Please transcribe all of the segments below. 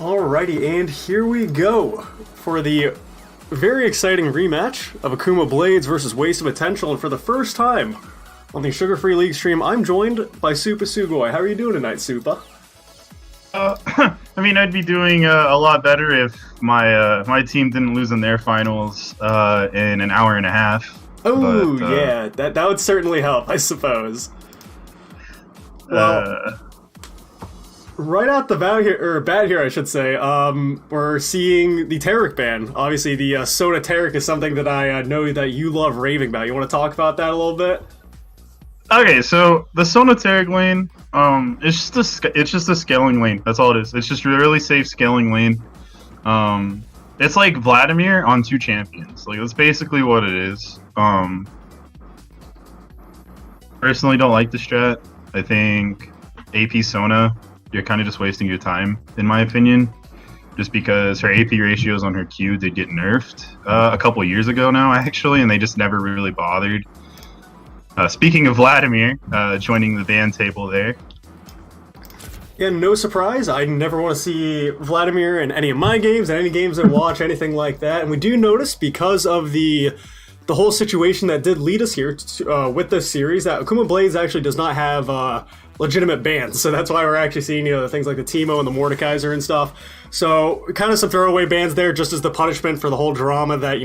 Alrighty, and here we go for the very exciting rematch of Akuma Blades versus Waste of Potential, and for the first time on the Sugar Free League stream, I'm joined by Supa Sugoi. How are you doing tonight, Supa? I'd be doing a lot better if my team didn't lose in their finals in an hour and a half. Oh, yeah, that would certainly help, I suppose. Well, right out the bat here, I should say, we're seeing the Taric ban. Obviously, the Soda Taric is something that I know that you love raving about. You want to talk about that a little bit? Okay, so the Soda Taric lane, it's just a scaling lane. That's all it is. It's just a really safe scaling lane. It's like Vladimir on two champions. Like, that's basically what it is. Personally, don't like the strat. I think AP Sona, you're kind of just wasting your time, in my opinion, just because her AP ratios on her Q did get nerfed a couple years ago now, actually, and they just never really bothered. Speaking of Vladimir, joining the ban table there. Yeah, no surprise. I never want to see Vladimir in any of my games, and any games I watch, anything like that. And we do notice, because of the whole situation that did lead us here with this series, that Akuma Blades actually does not have legitimate bans. So that's why we're actually seeing, the things like the Teemo and the Mordekaiser and stuff. So kind of some throwaway bans there, just as the punishment for the whole drama that,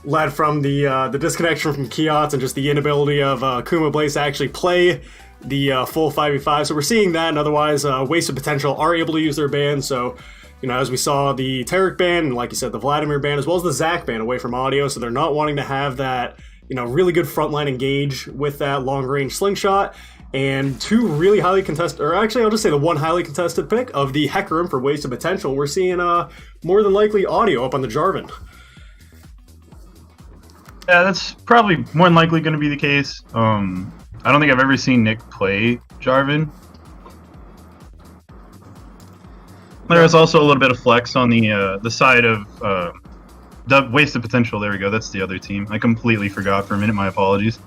led from the disconnection from Kiots and just the inability of Akuma Blades to actually play the full 5v5. So we're seeing that, and otherwise Waste of Potential are able to use their ban. So, as we saw the Taric ban, and like you said, the Vladimir ban, as well as the Zac ban away from audio, so they're not wanting to have that, really good frontline engage with that long-range slingshot. And two really highly contested, or actually I'll just say the one highly contested pick of the Hecarim for Waste of Potential. We're seeing more than likely audio up on the Jarvan. Yeah, that's probably more than likely going to be the case. I don't think I've ever seen Nick play Jarvan. There's also a little bit of flex on the side of the Waste of Potential. There we go. That's the other team. I completely forgot for a minute. My apologies.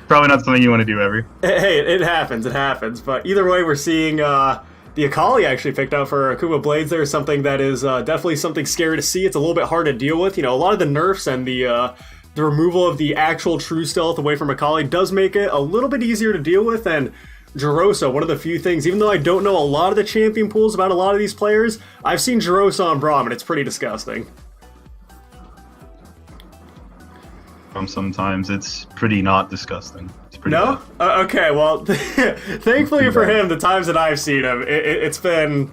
Probably not something you want to do ever. Hey, it happens. It happens. But either way, we're seeing the Akali actually picked up for Akuma Blades. There's something that is definitely something scary to see. It's a little bit hard to deal with. A lot of the nerfs and the removal of the actual true stealth away from Akali does make it a little bit easier to deal with. And Jarosa, one of the few things, even though I don't know a lot of the champion pools about a lot of these players, I've seen Jarosa on Braum, and it's pretty disgusting. Sometimes it's pretty not disgusting. It's pretty no? Okay, well, thankfully for him, the times that I've seen him, it's been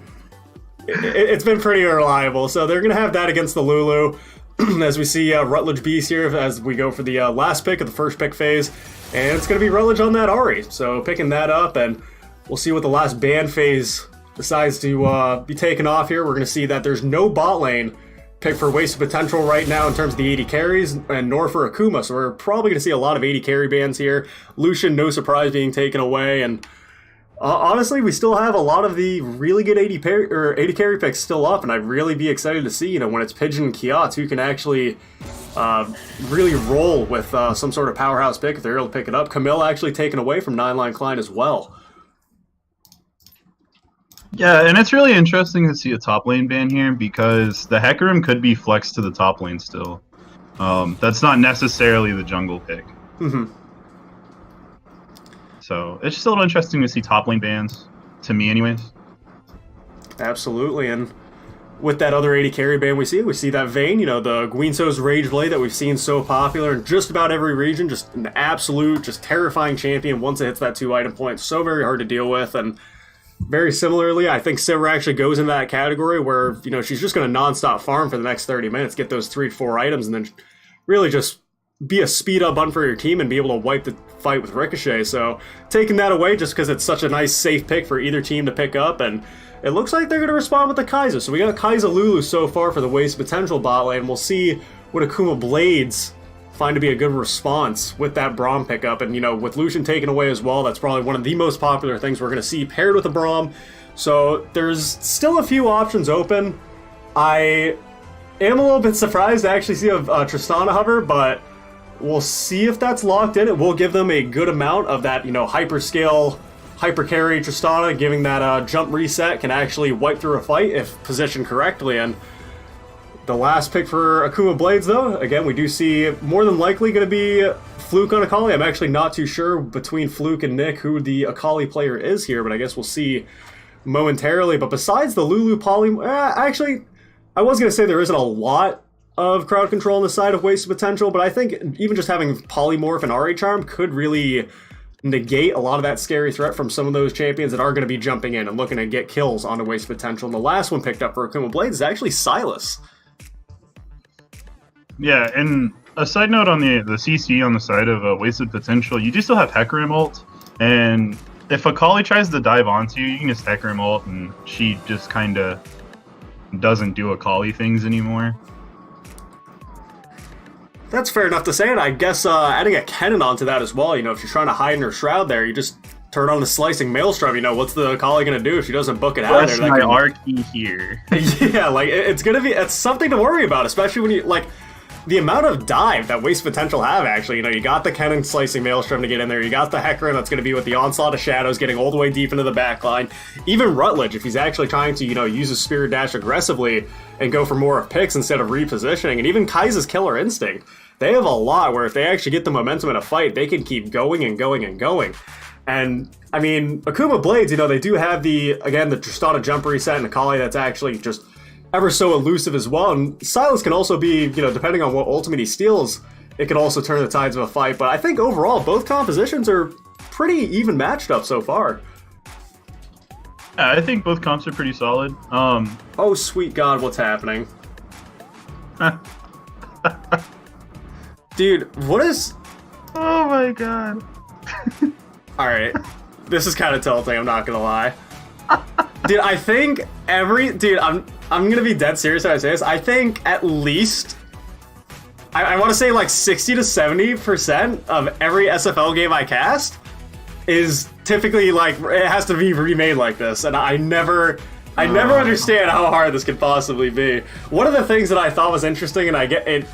pretty reliable. So they're going to have that against the Lulu. As we see Rutledge Beast here as we go for the last pick of the first pick phase. And it's going to be Rutledge on that Ahri. So picking that up, and we'll see what the last ban phase decides to be taken off here. We're going to see that there's no bot lane pick for Waste of Potential right now in terms of the AD carries, and nor for Akuma. So we're probably going to see a lot of AD carry bans here. Lucian, no surprise, being taken away. And honestly, we still have a lot of the really good AD carry picks still up, and I'd really be excited to see, when it's Pigeon and Kiots who can actually really roll with some sort of powerhouse pick if they're able to pick it up. Camille actually taken away from 9line Klein as well. Yeah, and it's really interesting to see a top lane ban here because the Hecarim could be flexed to the top lane still. That's not necessarily the jungle pick. Mm-hmm. So it's just a little interesting to see top lane bans, to me anyways. Absolutely, and with that other AD carry ban we see that Vayne, the Guinso's Rage Blade that we've seen so popular in just about every region, just an absolute, just terrifying champion once it hits that 2-item point. So very hard to deal with, and very similarly, I think Sivir actually goes in that category where, she's just going to nonstop farm for the next 30 minutes, get those 3-4 items, and then really just be a speed-up button for your team and be able to wipe the fight with Ricochet. So taking that away just because it's such a nice, safe pick for either team to pick up, and it looks like they're going to respond with the Kai'Sa. So we got Kai'Sa Lulu so far for the Waste Potential bot lane. We'll see what Akuma Blades find to be a good response with that Braum pickup. And, with Lucian taken away as well, that's probably one of the most popular things we're going to see paired with a Braum. So there's still a few options open. I am a little bit surprised to actually see a Tristana hover, but we'll see if that's locked in. It will give them a good amount of that, hyperscale hyper carry Tristana, giving that jump reset, can actually wipe through a fight if positioned correctly. And the last pick for Akuma Blades, though, again, we do see more than likely going to be Fluke on Akali. I'm actually not too sure between Fluke and Nick who the Akali player is here, but I guess we'll see momentarily. But besides the Lulu Poly... actually, I was going to say there isn't a lot of crowd control on the side of Wasted Potential, but I think even just having Polymorph and RA Charm could really negate a lot of that scary threat from some of those champions that are going to be jumping in and looking to get kills onto Wasted Potential. And the last one picked up for Akuma Blades is actually Silas. Yeah, and a side note on the CC on the side of Wasted Potential, you do still have Hecarim ult, and if Akali tries to dive onto you, you can just Hecarim ult, and she just kind of doesn't do Akali things anymore. That's fair enough to say, and I guess adding a Kennen onto that as well, you know, if you're trying to hide in her shroud there, you just turn on the Slicing Maelstrom, you know, what's the Akali going to do if she doesn't book it out That's there? my R key here. Yeah, like, it's something to worry about, especially when you, like, the amount of dive that Wasted Potential have, actually, you know, you got the Kennen Slicing Maelstrom to get in there, you got the Hecarim that's going to be with the Onslaught of Shadows getting all the way deep into the backline, even Rutledge, if he's actually trying to, you know, use his Spirit Dash aggressively and go for more of picks instead of repositioning, and even Kai's Killer Instinct. They have a lot where if they actually get the momentum in a fight, they can keep going and going and going. And, I mean, Akuma Blades, you know, they do have the Tristana jump reset and Akali that's actually just ever so elusive as well. And Silas can also be, you know, depending on what ultimate he steals, it can also turn the tides of a fight. But I think overall, both compositions are pretty even matched up so far. Yeah, I think both comps are pretty solid. Oh, sweet God, what's happening? Dude, what is... Oh my god. Alright, this is kind of tilting, I'm not gonna lie. Dude, I think I'm gonna be dead serious when I say this. I think at least... I want to say like 60 to 70% of every SFL game I cast is typically like, it has to be remade like this, and I never understand how hard this could possibly be. One of the things that I thought was interesting, and I get it,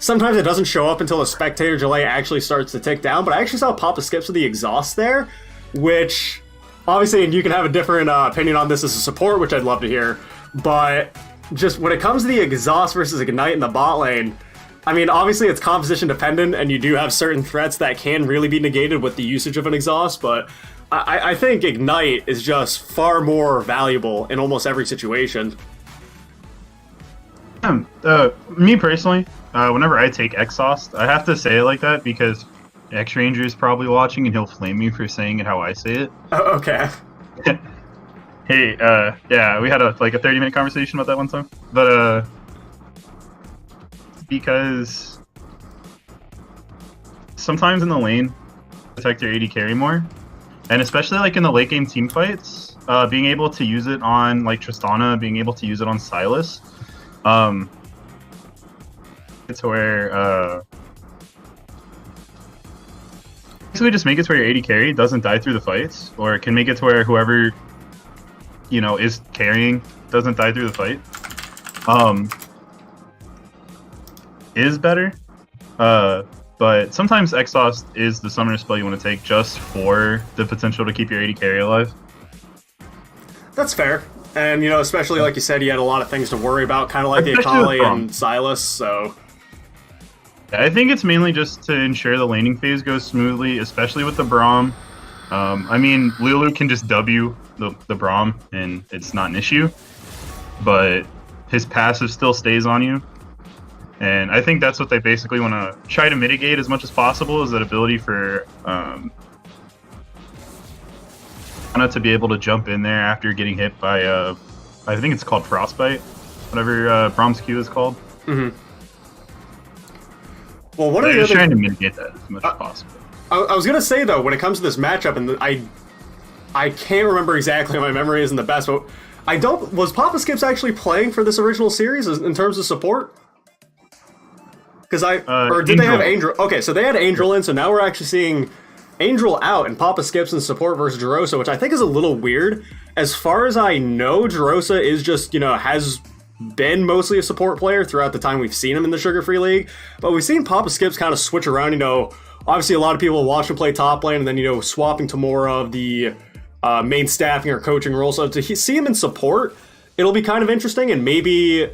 sometimes it doesn't show up until the spectator delay actually starts to tick down, but I actually saw Papa Skips with the exhaust there, which, obviously, and you can have a different opinion on this as a support, which I'd love to hear, but just when it comes to the exhaust versus Ignite in the bot lane, I mean, obviously it's composition dependent, and you do have certain threats that can really be negated with the usage of an exhaust, but I think Ignite is just far more valuable in almost every situation. Me personally, whenever I take exhaust, I have to say it like that because X-Ranger is probably watching and he'll flame me for saying it how I say it. Oh, okay. Hey, yeah, we had a 30-minute conversation about that one time, but because sometimes in the lane, protect your AD carry more, and especially like in the late game team fights, being able to use it on like Tristana, being able to use it on Silas, it's where basically just make it to where your AD carry doesn't die through the fights, or it can make it to where whoever, you know, is carrying doesn't die through the fight. Is better. But sometimes exhaust is the summoner spell you want to take just for the potential to keep your AD carry alive. That's fair. And, you know, especially like you said, you had a lot of things to worry about, kind of like the Akali and Silas, so... I think it's mainly just to ensure the laning phase goes smoothly, especially with the Braum. I mean, Lulu can just W the Braum, and it's not an issue. But his passive still stays on you. And I think that's what they basically want to try to mitigate as much as possible, is that ability for Anna to be able to jump in there after getting hit by, I think it's called Frostbite, whatever Braum's Q is called. Mm-hmm. Well, what are they're trying to mitigate that as much as possible. I was going to say, though, when it comes to this matchup, and I can't remember exactly, my memory isn't the best, but was Papa Skips actually playing for this original series in terms of support? Because or did Angel. They have Angel? Okay, so they had Angel in, so now we're actually seeing Angel out and Papa Skips in support versus Jerosa, which I think is a little weird. As far as I know, Jerosa is just, you know, has been mostly a support player throughout the time we've seen him in the Sugar Free League, but we've seen Papa Skips kind of switch around, you know, obviously a lot of people watch him play top lane, and then swapping to more of the main staffing or coaching role. So to see him in support, it'll be kind of interesting, and maybe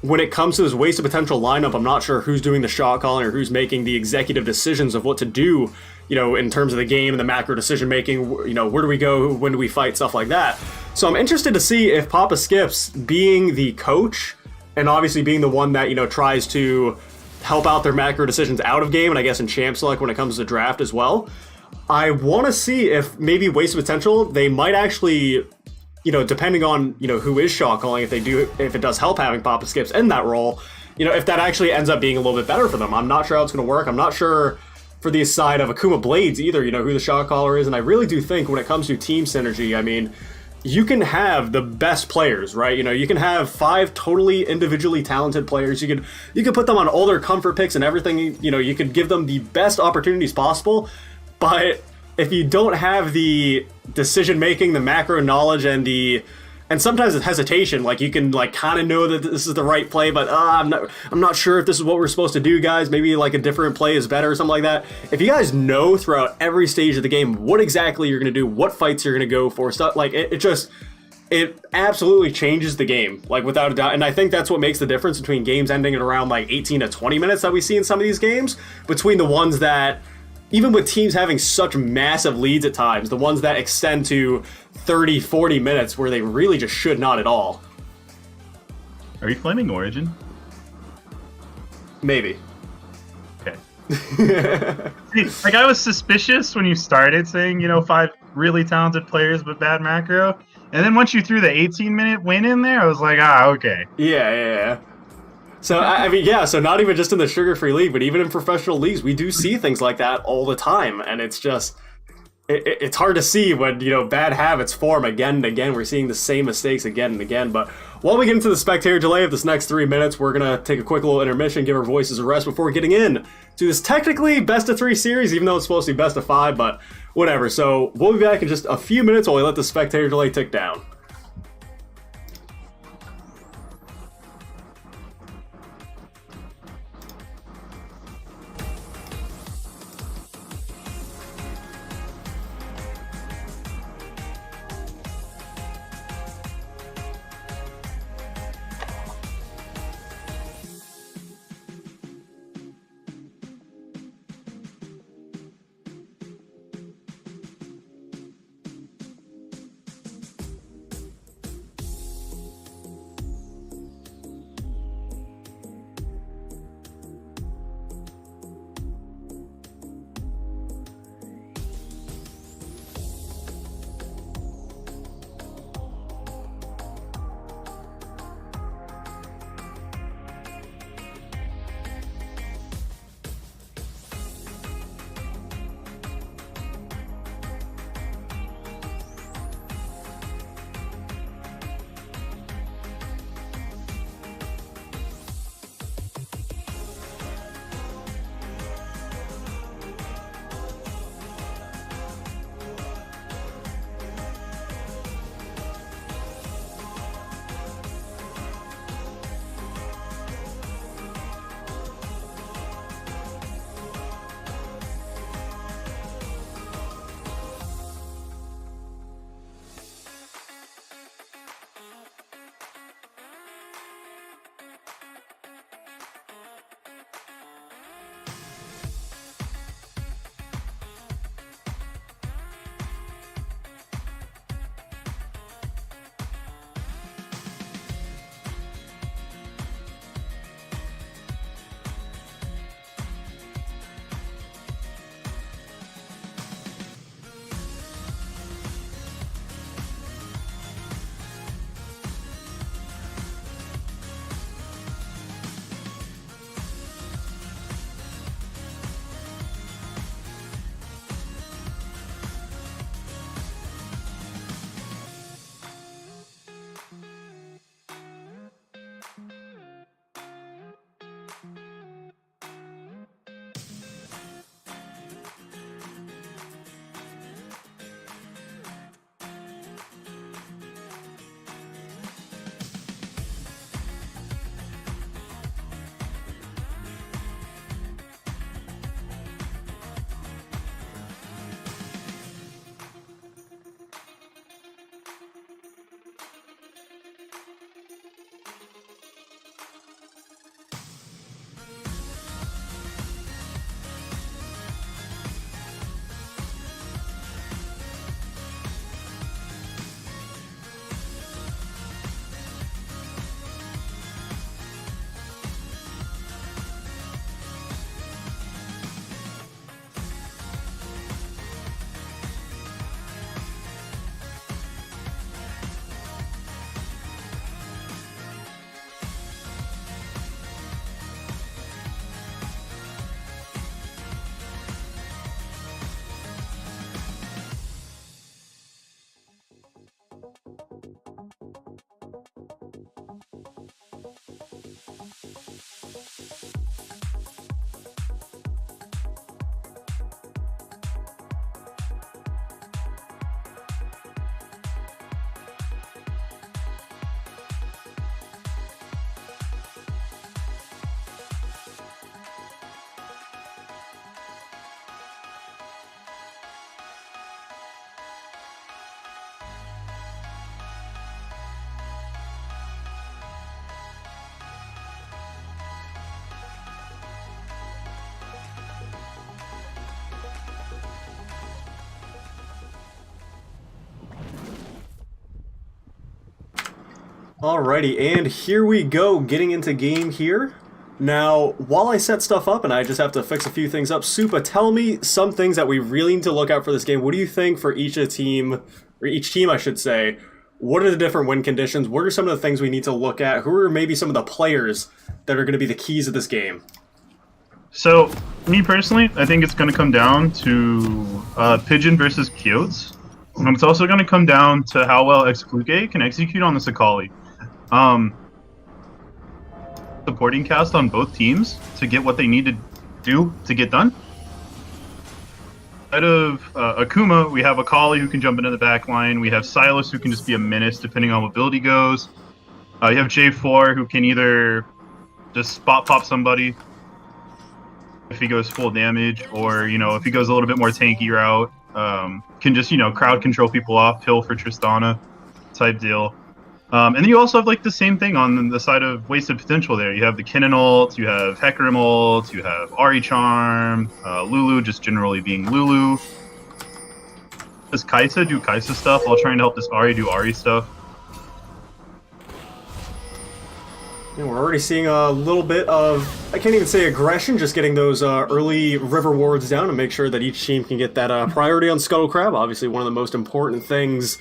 when it comes to this waste of potential lineup, I'm not sure who's doing the shot calling or who's making the executive decisions of what to do, in terms of the game and the macro decision making, where do we go, when do we fight, stuff like that. So I'm interested to see if Papa Skips, being the coach and obviously being the one that, tries to help out their macro decisions out of game, and I guess in Champ Select when it comes to draft as well, I want to see if maybe waste of potential, they might actually, depending on, who is shot calling, if it does help having Papa Skips in that role, if that actually ends up being a little bit better for them. I'm not sure how it's going to work. I'm not sure for the side of Akuma Blades either, who the shot caller is. And I really do think when it comes to team synergy, I mean, you can have the best players, right? You can have 5 totally individually talented players. You could put them on all their comfort picks and everything. You could give them the best opportunities possible. But if you don't have the decision making, the macro knowledge, and sometimes it's hesitation, like you can kind of know that this is the right play, but I'm not sure if this is what we're supposed to do, guys. Maybe a different play is better or something like that. If you guys know throughout every stage of the game what exactly you're gonna do, what fights you're gonna go for, stuff it absolutely changes the game, without a doubt. And I think that's what makes the difference between games ending at around 18 to 20 minutes that we see in some of these games, between the ones that, even with teams having such massive leads at times, the ones that extend to 30, 40 minutes where they really just should not at all. Are you flaming Origin? Maybe. Okay. See, I was suspicious when you started saying, 5 really talented players but bad macro. And then once you threw the 18-minute win in there, I was like, okay. Yeah. So, I mean, yeah, so not even just in the sugar-free league, but even in professional leagues, we do see things like that all the time. And it's just, it's hard to see when, bad habits form again and again. We're seeing the same mistakes again and again. But while we get into the spectator delay of this next 3 minutes, we're going to take a quick little intermission, give our voices a rest before getting in to this technically best-of-3 series, even though it's supposed to be best-of-5, but whatever. So we'll be back in just a few minutes while we let the spectator delay tick down. Alrighty, and here we go, getting into game here. Now, while I set stuff up and I just have to fix a few things up, Supa, tell me some things that we really need to look out for this game. What do you think for each team, I should say? What are the different win conditions? What are some of the things we need to look at? Who are maybe some of the players that are going to be the keys of this game? So, me personally, I think it's going to come down to Pigeon versus Kyotes. And it's also going to come down to how well Excluke can execute on the Sakali. Supporting cast on both teams to get what they need to do to get done. Instead of Akuma, we have Akali who can jump into the back line. We have Silas who can just be a menace depending on what ability goes. You have J4 who can either just spot pop somebody if he goes full damage, or if he goes a little bit more tanky route, can just crowd control people off, pill for Tristana type deal. And then you also have like the same thing on the side of wasted potential there. You have the Kennen ult, you have Hecarim ult, you have Ahri charm, Lulu just generally being Lulu. Does Kaisa do Kaisa stuff while trying to help this Ahri do Ahri stuff? And we're already seeing a little bit of, I can't even say aggression, just getting those early river wards down to make sure that each team can get that priority on Scuttle Crab. Obviously one of the most important things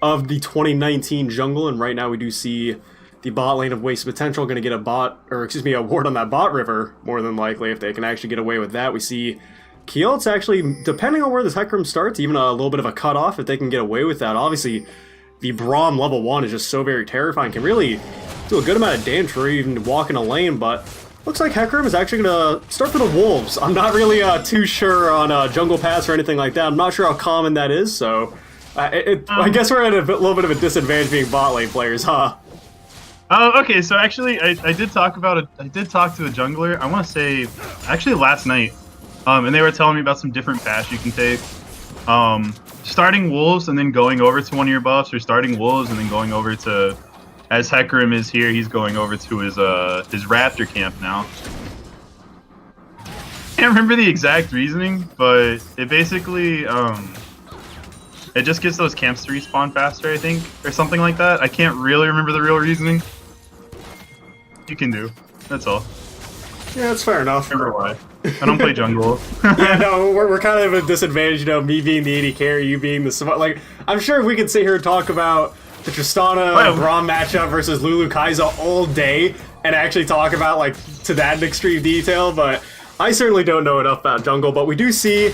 of the 2019 jungle, and right now we do see the bot lane of Wasted Potential going to get a ward on that bot river, more than likely, if they can actually get away with that. We see Keelt's actually, depending on where this Hecarim starts, even a little bit of a cutoff if they can get away with that. Obviously, the Braum level 1 is just so very terrifying, can really do a good amount of damage for even walking a lane, but looks like Hecarim is actually going to start for the Wolves. I'm not really too sure on Jungle Pass or anything like that. I'm not sure how common that is, so I guess we're at a little bit of a disadvantage being bot lane players, huh? Okay, so actually, I did talk to a jungler. I want to say actually last night, and they were telling me about some different paths you can take. Starting Wolves and then going over to one of your buffs, or starting Wolves and then going over to, as Hecarim is here, he's going over to his Raptor camp now. I can't remember the exact reasoning, but it basically it just gets those camps to respawn faster, I think, or something like that. I can't really remember the real reasoning. You can do. That's all. Yeah, that's fair enough. Remember why. I don't play jungle. Yeah, no, we're kind of at a disadvantage, me being the AD carry, you being the... Like, I'm sure if we could sit here and talk about the Tristana Braum matchup versus Lulu Kaisa all day and actually talk about, like, to that extreme detail, but I certainly don't know enough about jungle, but we do see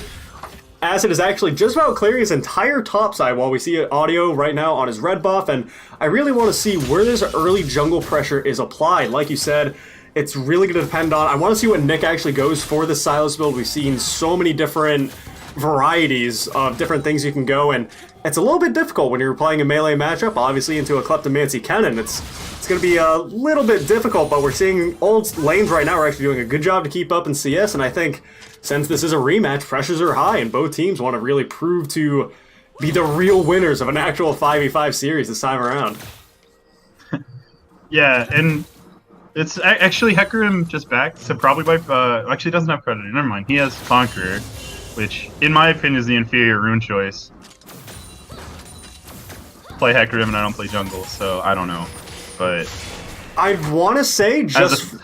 Acid is actually just about clearing his entire top side while we see audio right now on his red buff, and I really want to see where this early jungle pressure is applied. Like you said, it's really going to depend on... I want to see what Nick actually goes for this Silas build. We've seen so many different varieties of different things you can go, and it's a little bit difficult when you're playing a melee matchup, obviously, into a Kleptomancy Kennen. It's going to be a little bit difficult, but we're seeing old lanes right now are actually doing a good job to keep up in CS, and I think since this is a rematch, pressures are high, and both teams want to really prove to be the real winners of an actual 5v5 series this time around. Yeah, and it's actually Hecarim just back, so probably by... actually doesn't have Predator, never mind. He has Conqueror, which, in my opinion, is the inferior rune choice. Play Hecarim and I don't play jungle, so I don't know. But I want to say just...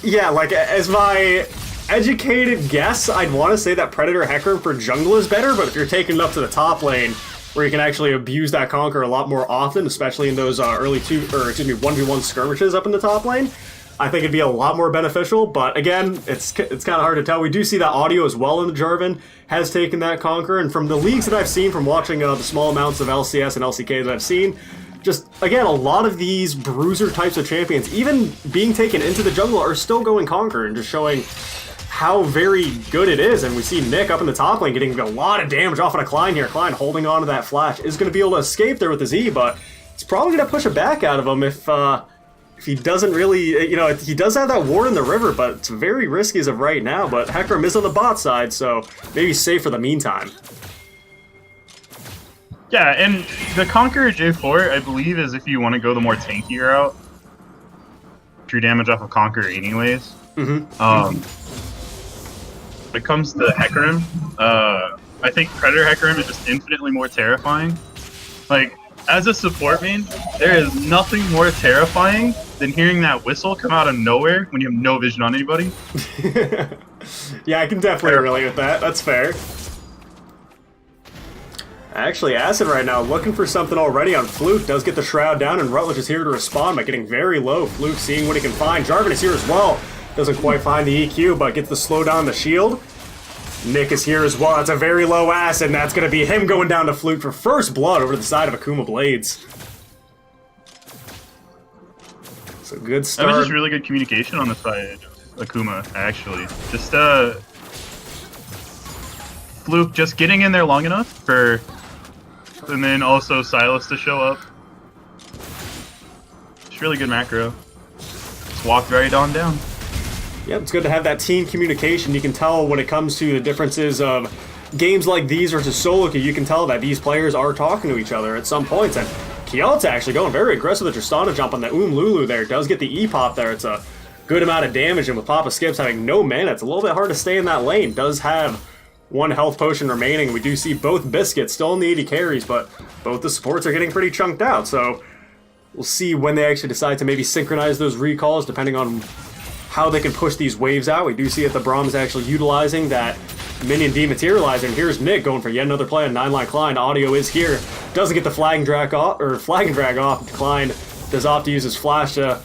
Yeah, like, as my educated guess, I'd want to say that Predator Hecarim for jungle is better, but if you're taking it up to the top lane, where you can actually abuse that Conqueror a lot more often, especially in those early 1v1 skirmishes up in the top lane, I think it'd be a lot more beneficial, but again, it's kind of hard to tell. We do see that audio as well in the Jarvan has taken that Conqueror, and from the leagues that I've seen, from watching the small amounts of LCS and LCK that I've seen, just, again, a lot of these bruiser types of champions, even being taken into the jungle, are still going Conqueror and just showing how very good it is. And we see Nick up in the top lane getting a lot of damage off of a Klein here. Klein holding on to that flash is going to be able to escape there with his E, but it's probably going to push it back out of him if he doesn't really, he does have that ward in the river, but it's very risky as of right now. But Hecarim is on the bot side, so maybe safe for the meantime. Yeah, and the Conqueror J4, I believe, is if you want to go the more tanky route. True damage off of Conqueror anyways. When it comes to Hecarim, I think Predator Hecarim is just infinitely more terrifying. Like, as a support main, there is nothing more terrifying than hearing that whistle come out of nowhere when you have no vision on anybody. Yeah, I can definitely relate with that. That's fair. Actually, Acid right now looking for something already on Fluke. Does get the Shroud down, and Rutledge is here to respond by getting very low. Fluke seeing what he can find. Jarvan is here as well. Doesn't quite find the EQ, but gets the slow down the shield. Nick is here as well. That's a very low Acid, and that's going to be him going down to Fluke for first blood over to the side of Akuma Blades. So good start. That was just really good communication on the side of Akuma, actually. Just, Fluke just getting in there long enough for... And then also Silas to show up. It's really good macro. Just walked right on down. Yep, it's good to have that team communication. You can tell when it comes to the differences of games like these versus solo queue, you can tell that these players are talking to each other at some points. And Kyoto's actually going very aggressive with the Tristana jump on the Lulu there. Does get the E-pop there. It's a good amount of damage, and with Papa Skips having no mana, it's a little bit hard to stay in that lane. Does have one health potion remaining. We do see both Biscuits still in the 80 carries, but both the supports are getting pretty chunked out, so we'll see when they actually decide to maybe synchronize those recalls, depending on how they can push these waves out. We do see that the Brahms actually utilizing that minion dematerializer, and here's Nick going for yet another play on 9-line Klein. Audio is here. Doesn't get the flag and drag off. Klein does opt to use his flash to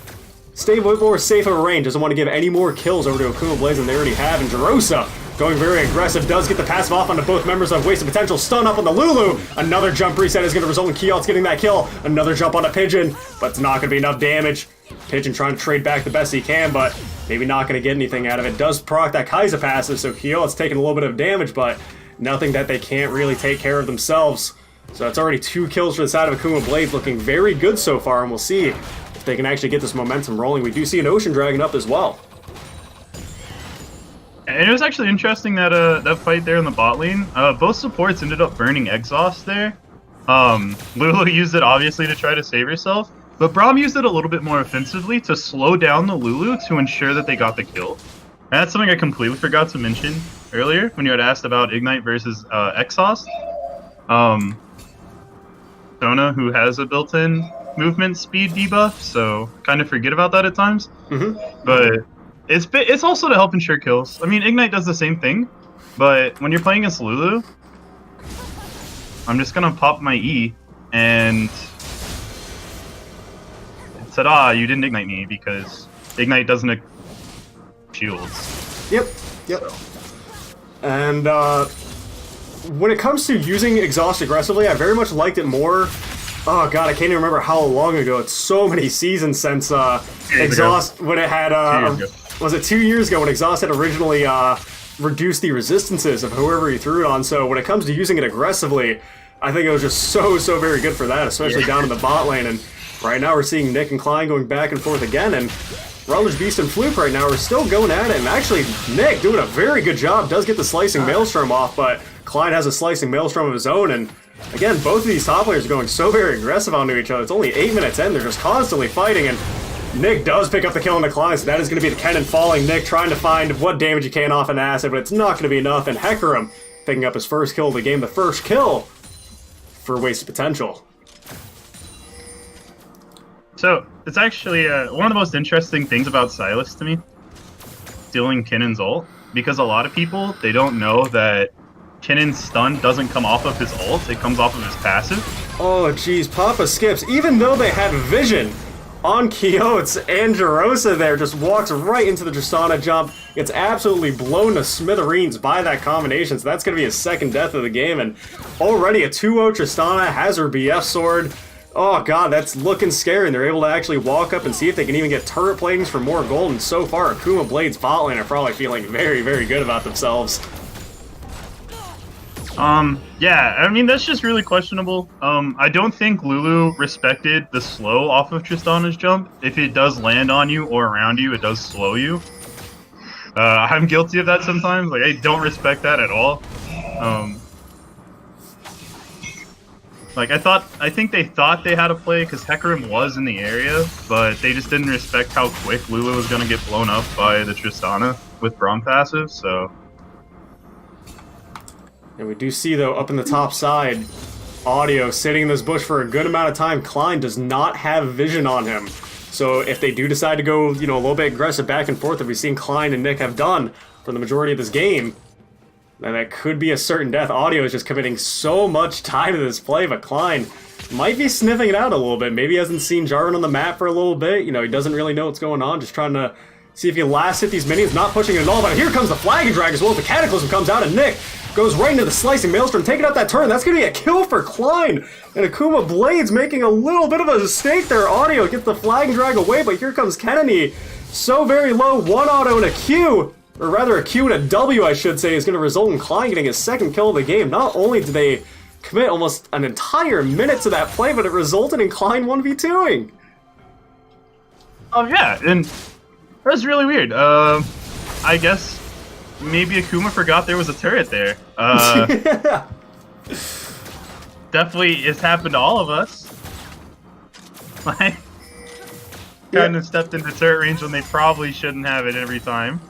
stay a bit more safe of a range. Doesn't want to give any more kills over to Akuma Blaze than they already have, and Jerosa going very aggressive, does get the passive off onto both members of Wasted Potential. Stun up on the Lulu. Another jump reset is going to result in Kiot's getting that kill. Another jump on a Pigeon, but it's not going to be enough damage. Pigeon trying to trade back the best he can, but maybe not going to get anything out of it. Does proc that Kaiser passive, so Kiot's taking a little bit of damage, but nothing that they can't really take care of themselves. So that's already 2 kills for the side of Akuma Blades, looking very good so far, and we'll see if they can actually get this momentum rolling. We do see an Ocean Dragon up as well. And it was actually interesting that that fight there in the bot lane. Both supports ended up burning exhaust there. Lulu used it obviously to try to save herself, but Braum used it a little bit more offensively to slow down the Lulu to ensure that they got the kill. And that's something I completely forgot to mention earlier when you had asked about Ignite versus exhaust. Sona, who has a built-in movement speed debuff, so kind of forget about that at times. But it's also to help ensure kills. I mean, Ignite does the same thing, but when you're playing against Lulu, I'm just gonna pop my E, and it said, you didn't Ignite me, because Ignite doesn't shields. Yep. So. And when it comes to using Exhaust aggressively, I very much liked it more. Oh god, I can't even remember how long ago. It's so many seasons since Exhaust, when it had, was it 2 years ago when Exhaust had originally reduced the resistances of whoever he threw it on. So when it comes to using it aggressively, I think it was just so very good for that, especially down in the bot lane. And right now we're seeing Nick and Klein going back and forth again, and Rutledge, Beast, and Fluke right now are still going at it. And actually, Nick doing a very good job, does get the Slicing Maelstrom off, but Klein has a Slicing Maelstrom of his own. And again, both of these top players are going so very aggressive onto each other. It's only 8 minutes in, they're just constantly fighting, and Nick does pick up the kill on the Klein, so that is going to be the cannon falling. Nick trying to find what damage he can off an Acid, but it's not going to be enough, and Hecarim picking up his first kill of the game, the first kill for Wasted Potential. So, it's actually one of the most interesting things about Silas to me, stealing Kinnon's ult, because a lot of people, they don't know that Kinnon's stun doesn't come off of his ult, it comes off of his passive. Oh jeez, Papa Skips, even though they had vision on Kyots, and Jerosa there just walks right into the Tristana jump, gets absolutely blown to smithereens by that combination, so that's going to be his second death of the game, and already a 2-0 Tristana has her BF sword. Oh god, that's looking scary, and they're able to actually walk up and see if they can even get turret platings for more gold, and so far Akuma Blade's bot lane are probably feeling very good about themselves. Yeah, I mean, that's just really questionable. I don't think Lulu respected the slow off of Tristana's jump. If it does land on you or around you, it does slow you. I'm guilty of that sometimes. Like, I don't respect that at all. Like, I think they thought they had a play because Hecarim was in the area, but they just didn't respect how quick Lulu was going to get blown up by the Tristana with Braum passive, so... And we do see, though, up in the top side, Audio sitting in this bush for a good amount of time. Klein does not have vision on him. So if they do decide to go, you know, a little bit aggressive back and forth that we've seen Klein and Nick have done for the majority of this game, then that could be a certain death. Audio is just committing so much time to this play, but Klein might be sniffing it out a little bit. Maybe he hasn't seen Jarvan on the map for a little bit. You know, he doesn't really know what's going on, just trying to see if he last hit these minions, not pushing it at all. But here comes the Flag and Drag as well as the Cataclysm comes out, and Nick goes right into the Slicing Maelstrom, taking out that turn. That's going to be a kill for Klein. And Akuma Blades making a little bit of a mistake there. Audio gets the Flag and Drag away, but here comes Kennedy. So very low, 1 auto and a Q, or rather a Q and a W, I should say, is going to result in Klein getting his second kill of the game. Not only did they commit almost an entire minute to that play, but it resulted in Klein 1v2ing. Oh yeah, and that's really weird. I guess maybe Akuma forgot there was a turret there. Yeah. Definitely, it's happened to all of us. Like, kind of stepped into turret range when they probably shouldn't have it every time.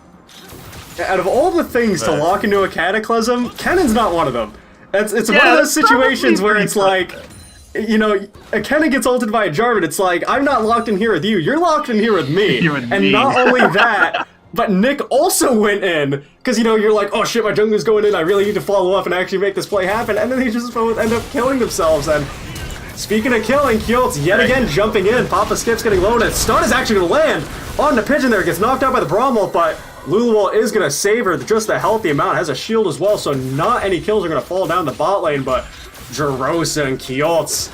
Out of all the things to lock into a Cataclysm, Kennon's not one of them. It's one of those situations where it's like, you know, a Kennen gets ulted by a Jarvan, it's like, I'm not locked in here with you, you're locked in here with me. And not only that, but Nick also went in, because, you know, you're like, oh shit, my jungler's going in, I really need to follow up and actually make this play happen, and then they just both end up killing themselves. And speaking of killing, Kyolt's yet again jumping in, Papa Skip's getting low, and a stun is actually going to land on the Pigeon there, gets knocked out by the Bromwolf, but Luluwal is going to save her just a healthy amount, has a shield as well, so not any kills are going to fall down the bot lane, but Jarosa and Kyolt's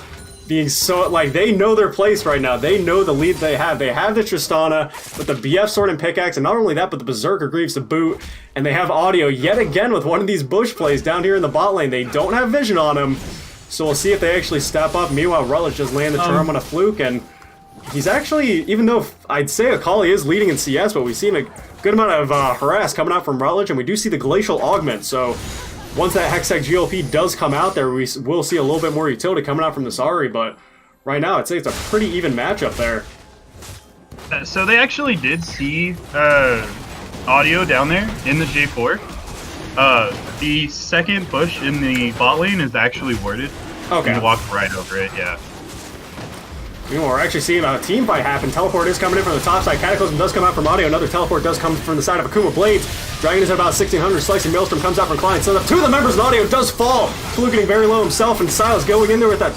being so, like, they know their place right now. They know the lead they have. They have the Tristana with the BF Sword and Pickaxe, and not only that, but the Berserker Greaves to boot, and they have Audio yet again with one of these bush plays down here in the bot lane. They don't have vision on him, so we'll see if they actually step up. Meanwhile, Rutledge just landed the charm on a Fluke, and he's actually, even though I'd say Akali is leading in CS, but we've seen a good amount of harass coming out from Rutledge, and we do see the Glacial Augment, so once that Hextech GLP does come out there, we will see a little bit more utility coming out from the Sari, but right now I'd say it's a pretty even matchup there. So they actually did see Audio down there in the J4. The second push in the bot lane is actually warded. Okay. You walk right over it, yeah. We're actually seeing a team fight happen. Teleport is coming in from the top side. Cataclysm does come out from Audio. Another teleport does come from the side of Akuma Blades. Dragon is at about 1600. Slicing Maelstrom comes out from Klein. So two of the members of Audio does fall. Fluke getting very low himself, and Silas going in there with that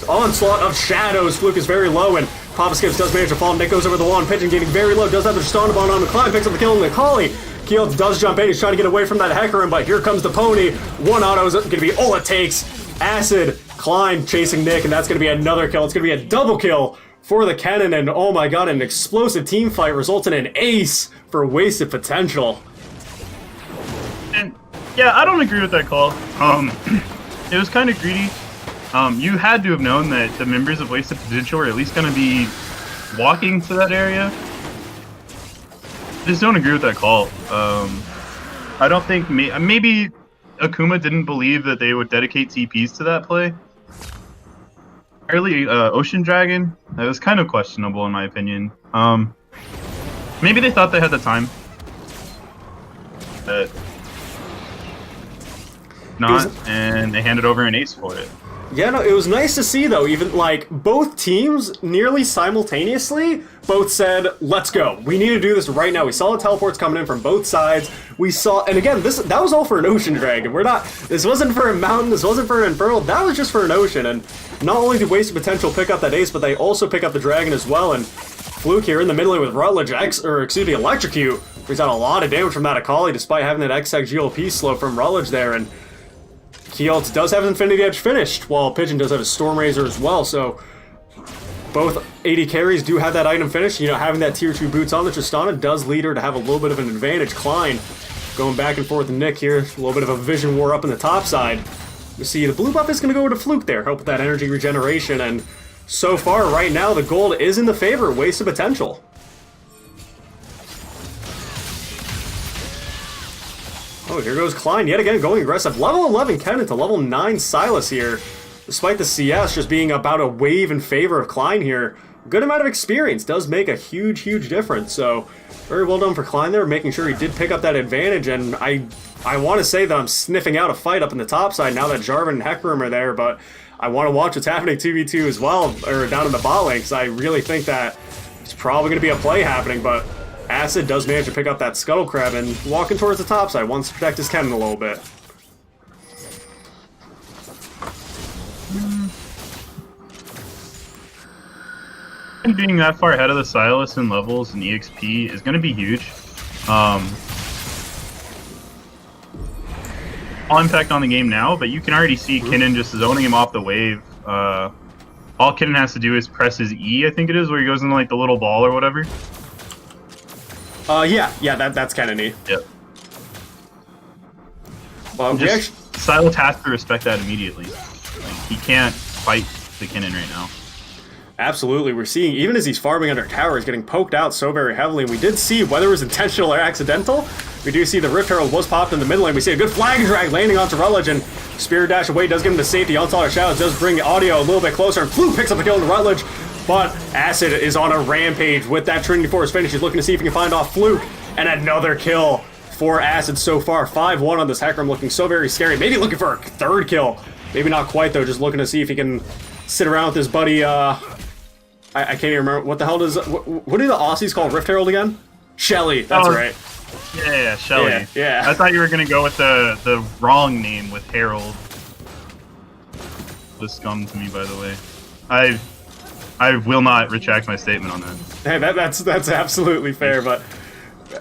onslaught of shadows. Fluke is very low, and Papa Skips does manage to fall. Nick goes over the wall, and Pigeon getting very low. Does have the Stonebond on the Klein. Picks up the kill on the Akali. Keels does jump in. He's trying to get away from that Hecarim, but here comes the Pony. One auto is going to be all it takes. Acid. Klein chasing Nick, and that's going to be another kill. It's going to be a double kill for the Cannon, and oh my god, an explosive team fight resulting in an ace for Wasted Potential. And yeah, I don't agree with that call. It was kind of greedy. You had to have known that the members of Wasted Potential were at least going to be walking to that area. I just don't agree with that call. I don't think maybe Akuma didn't believe that they would dedicate TPs to that play. Early Ocean Dragon, that was kind of questionable in my opinion. Maybe they thought they had the time. But not, and they handed over an ace for it. Yeah, no, it was nice to see, though, even, like, both teams nearly simultaneously both said, let's go. We need to do this right now. We saw the teleports coming in from both sides. We saw, and again, that was all for an Ocean Dragon. This wasn't for a mountain, this wasn't for an Infernal, that was just for an Ocean. And not only did Wasted Potential pick up that ace, but they also pick up the Dragon as well. And Fluke here in the middle lane with Rutledge, Electrocute. He's got a lot of damage from that Akali, despite having that X-Tech GLP slow from Rutledge there. And Keelts does have Infinity Edge finished, while Pigeon does have his Storm Razor as well, so both AD carries do have that item finished. You know, having that tier 2 boots on the Tristana does lead her to have a little bit of an advantage. Klein going back and forth with Nick here, a little bit of a vision war up in the top side. You see the blue buff is going to go to Fluke there, help with that energy regeneration, and so far right now the gold is in the favor of Wasted Potential. Oh, here goes Klein yet again going aggressive. Level 11 Kennen to level 9 Silas here. Despite the CS just being about a wave in favor of Klein here, a good amount of experience does make a huge, huge difference. So, very well done for Klein there, making sure he did pick up that advantage. And I want to say that I'm sniffing out a fight up in the top side now that Jarvan and Hecarim are there, but I want to watch what's happening 2v2 as well, or down in the bot lane, because I really think that it's probably going to be a play happening, but Acid does manage to pick up that Scuttle Crab and walking towards the top side, wants to protect his cannon a little bit. Being that far ahead of the Silas in levels and EXP is going to be huge. All impact on the game now, but you can already see Kinnan just zoning him off the wave. All Kinnan has to do is press his E, I think it is, where he goes into like the little ball or whatever. Yeah, that's kind of neat. Yep. Well, Silas has to respect that immediately. Like, he can't fight the Kinnan right now. Absolutely, we're seeing, even as he's farming under tower, he's getting poked out so very heavily, and we did see, whether it was intentional or accidental, we do see the Rift Herald was popped in the mid lane. We see a good flag drag landing onto Rutledge, and Spirit Dash away does get him to safety. Onslaught of Shadows does bring Audio a little bit closer, and Fluke picks up the kill into Rutledge, but Acid is on a rampage with that Trinity Force finish. He's looking to see if he can find off Fluke, and another kill for Acid so far. 5-1 on this Hecarim, looking so very scary. Maybe looking for a third kill. Maybe not quite, though, just looking to see if he can sit around with his buddy, I can't even remember. What the hell does... What do the Aussies call Rift Herald again? Shelly, that's right. Yeah, Shelly. Yeah. I thought you were going to go with the wrong name with Herald. This come to me, by the way. I will not retract my statement on that. Hey, that's absolutely fair, but...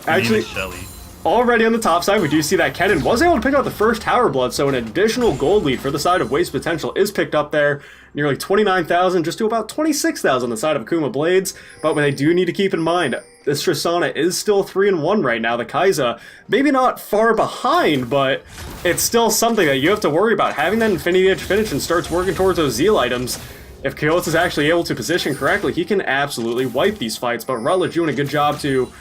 Actually, Shelly. Already on the top side, we do see that Kennen was able to pick up the first Tower Blood, so an additional gold lead for the side of Waste Potential is picked up there. Nearly 29,000, just to about 26,000 on the side of Akuma Blades. But what they do need to keep in mind, this Tristana is still 3-1 right now. The Kai'Sa, maybe not far behind, but it's still something that you have to worry about. Having that Infinity Edge finish and starts working towards those Zeal items, if Keolis is actually able to position correctly, he can absolutely wipe these fights. But Rutledge doing a good job to...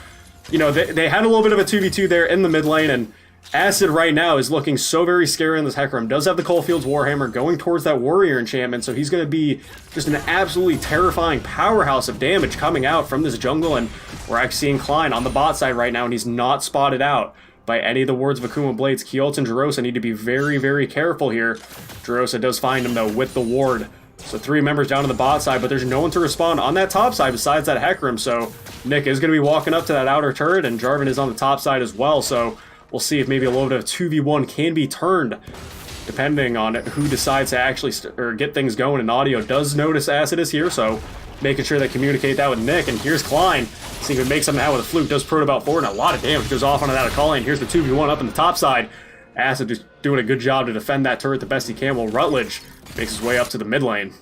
You know, they had a little bit of a 2v2 there in the mid lane, and Acid right now is looking so very scary in this Hecarim. Does have the Coalfields Warhammer going towards that Warrior enchantment, so he's going to be just an absolutely terrifying powerhouse of damage coming out from this jungle, and we're actually seeing Klein on the bot side right now, and he's not spotted out by any of the wards of Akuma Blades. Keolis and Jerosa need to be very, very careful here. Jerosa does find him, though, with the ward. So 3 members down to the bot side, but there's no one to respond on that top side besides that Hecarim, so Nick is going to be walking up to that outer turret, and Jarvan is on the top side as well, so we'll see if maybe a little bit of 2v1 can be turned, depending on who decides to actually get things going, and Audio does notice Acid is here, so making sure they communicate that with Nick, and here's Klein, see if he can make something out with a Fluke, does proto about forward, and a lot of damage goes off onto that Akali, and here's the 2v1 up in the top side. Acid just doing a good job to defend that turret the best he can, while Rutledge makes his way up to the mid lane.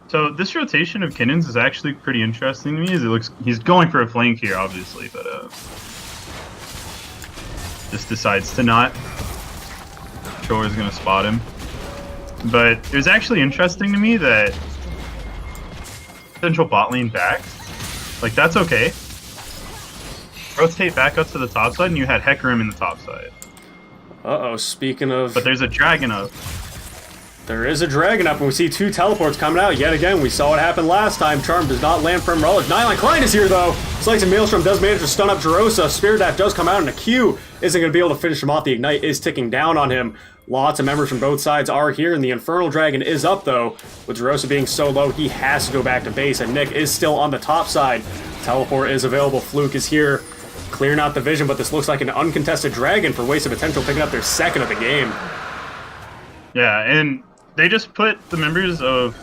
So this rotation of Kinnan's is actually pretty interesting to me, as it looks he's going for a flank here, obviously, but just decides to not. Chor is gonna spot him. But it was actually interesting to me that central bot lane back. Like, that's okay. Rotate back up to the top side, and you had Hecarim in the top side. Uh-oh, speaking of... But there's a dragon up. There is a dragon up, and we see 2 teleports coming out. Yet again, we saw what happened last time. Charm does not land from Rutledge. Nylon Klein is here, though. Slice and Maelstrom does manage to stun up Jerosa. Spirit Dash does come out, and a Q isn't going to be able to finish him off. The Ignite is ticking down on him. Lots of members from both sides are here, and the Infernal Dragon is up, though. With Jerosa being so low, he has to go back to base, and Nick is still on the top side. Teleport is available. Fluke is here, clearing out the vision, but this looks like an uncontested dragon for Waste of Potential, picking up their second of the game. Yeah, and they just put the members of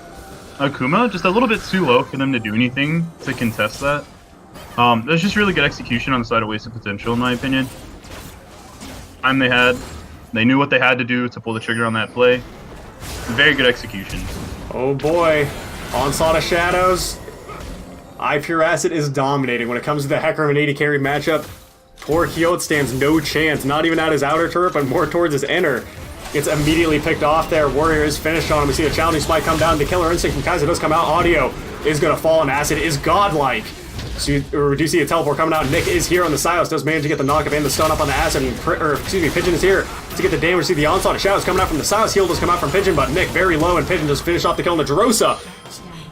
Akuma just a little bit too low for them to do anything to contest that. There's just really good execution on the side of Waste of Potential, in my opinion. They knew what they had to do to pull the trigger on that play. Very good execution. Oh boy, Onslaught of Shadows. Pure Acid is dominating when it comes to the Hecarim and AD carry matchup. Poor Keolis stands no chance, not even at his outer turret, but more towards his inner. Gets immediately picked off there. Warrior is finished on him. We see the challenging spike come down. The Killer Instinct from Kai'Sa does come out. Audio is going to fall, and Acid is godlike. So we do see a teleport coming out. Nick is here on the Silas. Does manage to get the knock-up and the stun up on the Acid. And, Pigeon is here to get the damage. See the Onslaught of Shadows coming out from the Silas. Heal does come out from Pigeon, but Nick very low, and Pigeon does finish off the kill into Jerosa.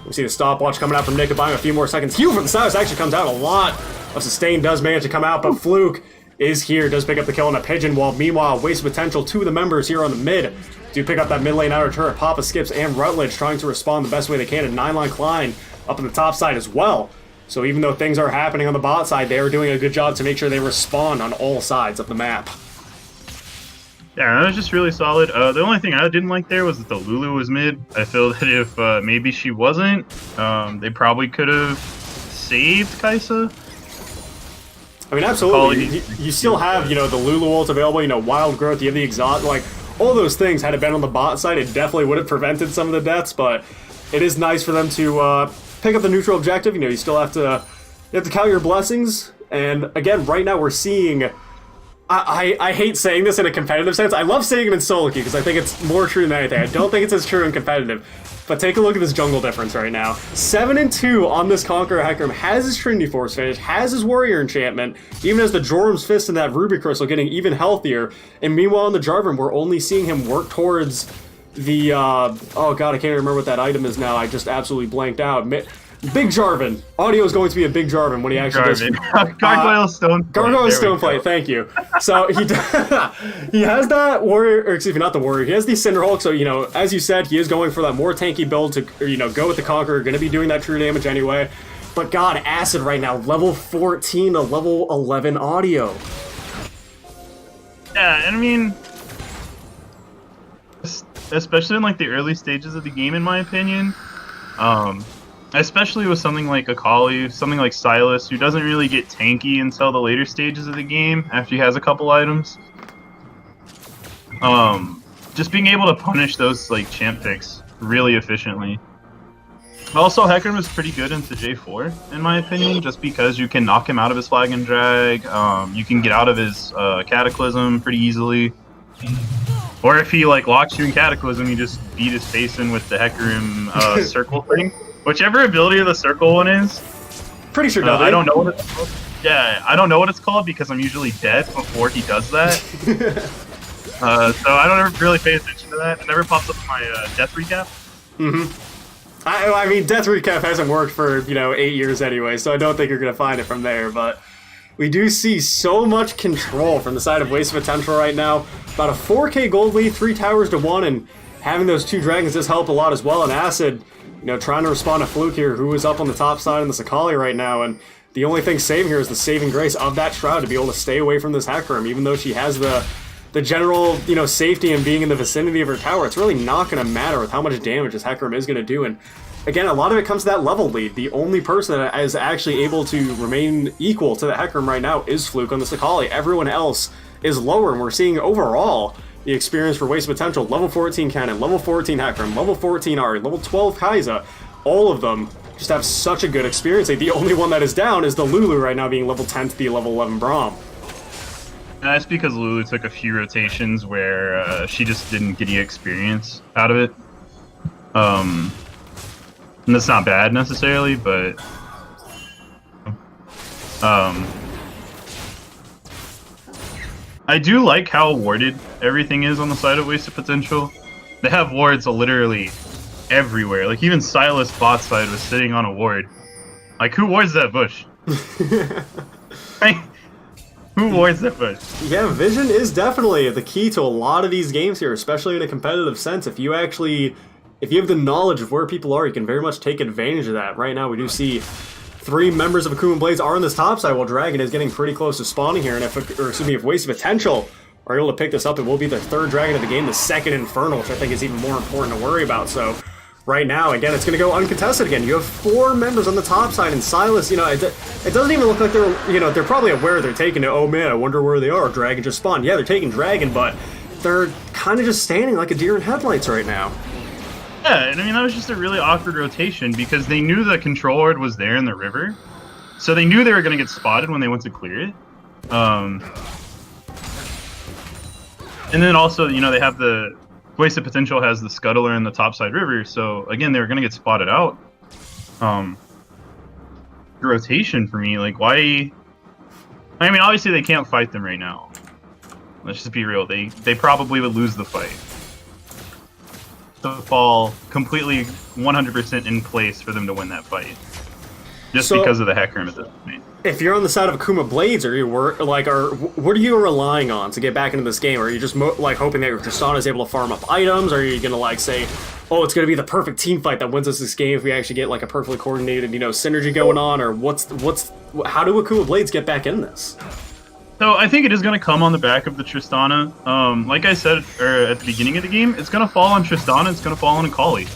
We see the stopwatch coming out from Nick to buy him a few more seconds. Heal from the Silas actually comes out. A lot of sustain does manage to come out, but Fluke is here, does pick up the kill on a Pigeon Wall. Meanwhile, Waste Potential, two of the members here on the mid do pick up that mid lane outer turret. Papa Skips and Rutledge trying to respond the best way they can, and 9line Klein up on the top side as well. So even though things are happening on the bot side, they are doing a good job to make sure they respond on all sides of the map. Yeah, that was just really solid. The only thing I didn't like there was that the Lulu was mid. I feel that if maybe she wasn't, they probably could have saved Kaisa. I mean, absolutely. You still have, you know, the Lulu ult available, you know, Wild Growth, you have the Exhaust, like, all those things, had it been on the bot side, it definitely would have prevented some of the deaths, but it is nice for them to pick up the neutral objective. You know, you still have to count your blessings, and again, right now we're seeing, I hate saying this in a competitive sense. I love saying it in solo queue because I think it's more true than anything. I don't think it's as true in competitive. But take a look at this jungle difference right now. 7-2 on this Conqueror Hecarim, has his Trinity Force finish, has his Warrior Enchantment, even as the Jorum's Fist and that Ruby Crystal getting even healthier. And meanwhile in the Jarvan, we're only seeing him work towards the, oh god, I can't remember what that item is now. I just absolutely blanked out. Big Jarvan. Audio is going to be a big Jarvan when he actually does. Gargoyle Stoneplate. Gargoyle Stoneplate, thank you. So he has that Warrior, or excuse me, not the Warrior, he has the Cinder Hulk, so, you know, as you said, he is going for that more tanky build to, you know, go with the Conqueror, going to be doing that true damage anyway. But god, Acid right now, level 14 to level 11 audio. Yeah, and I mean, especially in, like, the early stages of the game, in my opinion, especially with something like Akali, something like Silas, who doesn't really get tanky until the later stages of the game, after he has a couple items. Just being able to punish those, like, champ picks really efficiently. Also, Hecarim is pretty good into J4, in my opinion, just because you can knock him out of his flag and drag, you can get out of his Cataclysm pretty easily. Or if he, like, locks you in Cataclysm, you just beat his face in with the Hecarim circle thing. Whichever ability of the circle one is. Pretty sure I don't know what it's called. Yeah, I don't know what it's called because I'm usually dead before he does that. So I don't ever really pay attention to that. It never pops up in my death recap. I mean, death recap hasn't worked for, you know, 8 years anyway, so I don't think you're going to find it from there, but we do see so much control from the side of Waste Potential right now. About a 4k gold lead, 3 towers to 1, and having those 2 dragons does help a lot as well, and Acid, you know, trying to respond to Fluke here, who is up on the top side in the Akali right now, and the only thing saving here is the saving grace of that Shroud to be able to stay away from this Hecarim, even though she has the general, you know, safety and being in the vicinity of her tower. It's really not going to matter with how much damage this Hecarim is going to do, and again, a lot of it comes to that level lead. The only person that is actually able to remain equal to the Hecarim right now is Fluke on the Akali. Everyone else is lower, and we're seeing overall the experience for Waste Potential, level 14 Cannon, level 14 Hecarim, level 14 Ari, level 12 Kaisa, all of them just have such a good experience. Like, the only one that is down is the Lulu right now being level 10 to the level 11 Braum. And that's because Lulu took a few rotations where she just didn't get the experience out of it. And that's not bad necessarily, but I do like how warded everything is on the side of Wasted Potential. They have wards literally everywhere. Like, even Silas bot side was sitting on a ward. Like, who wards that bush? Who wards that bush? Yeah, vision is definitely the key to a lot of these games here, especially in a competitive sense. If you have the knowledge of where people are, you can very much take advantage of that. Right now, we do see 3 members of Akuma Blades are on this top side, while Dragon is getting pretty close to spawning here. And if Wasted Potential are able to pick this up, it will be the 3rd Dragon of the game, the 2nd Infernal, which I think is even more important to worry about. So right now, again, it's going to go uncontested again. You have 4 members on the top side, and Silas, you know, it doesn't even look like they're probably aware they're taking it. Oh man, I wonder where they are. Dragon just spawned. Yeah, they're taking Dragon, but they're kind of just standing like a deer in headlights right now. Yeah, and I mean, that was just a really awkward rotation because they knew the control ward was there in the river. So they knew they were going to get spotted when they went to clear it. And then also, you know, they have the Wasted Potential has the Scuttler in the topside river. So again, they were going to get spotted out. The rotation for me, like, why? I mean, obviously they can't fight them right now. Let's just be real. They probably would lose the fight. To fall completely 100% in place for them to win that fight. just So- because of the Hecarim at this point. If you're on the side of Akuma Blades, what are you relying on to get back into this game? Are you just hoping that your Tristana is able to farm up items? Or are you gonna say, oh, it's gonna be the perfect team fight that wins us this game if we actually get like a perfectly coordinated, synergy going on? Or how do Akuma Blades get back in this? So I think it is going to come on the back of the Tristana. Like I said at the beginning of the game, it's going to fall on Tristana. It's going to fall on Akali.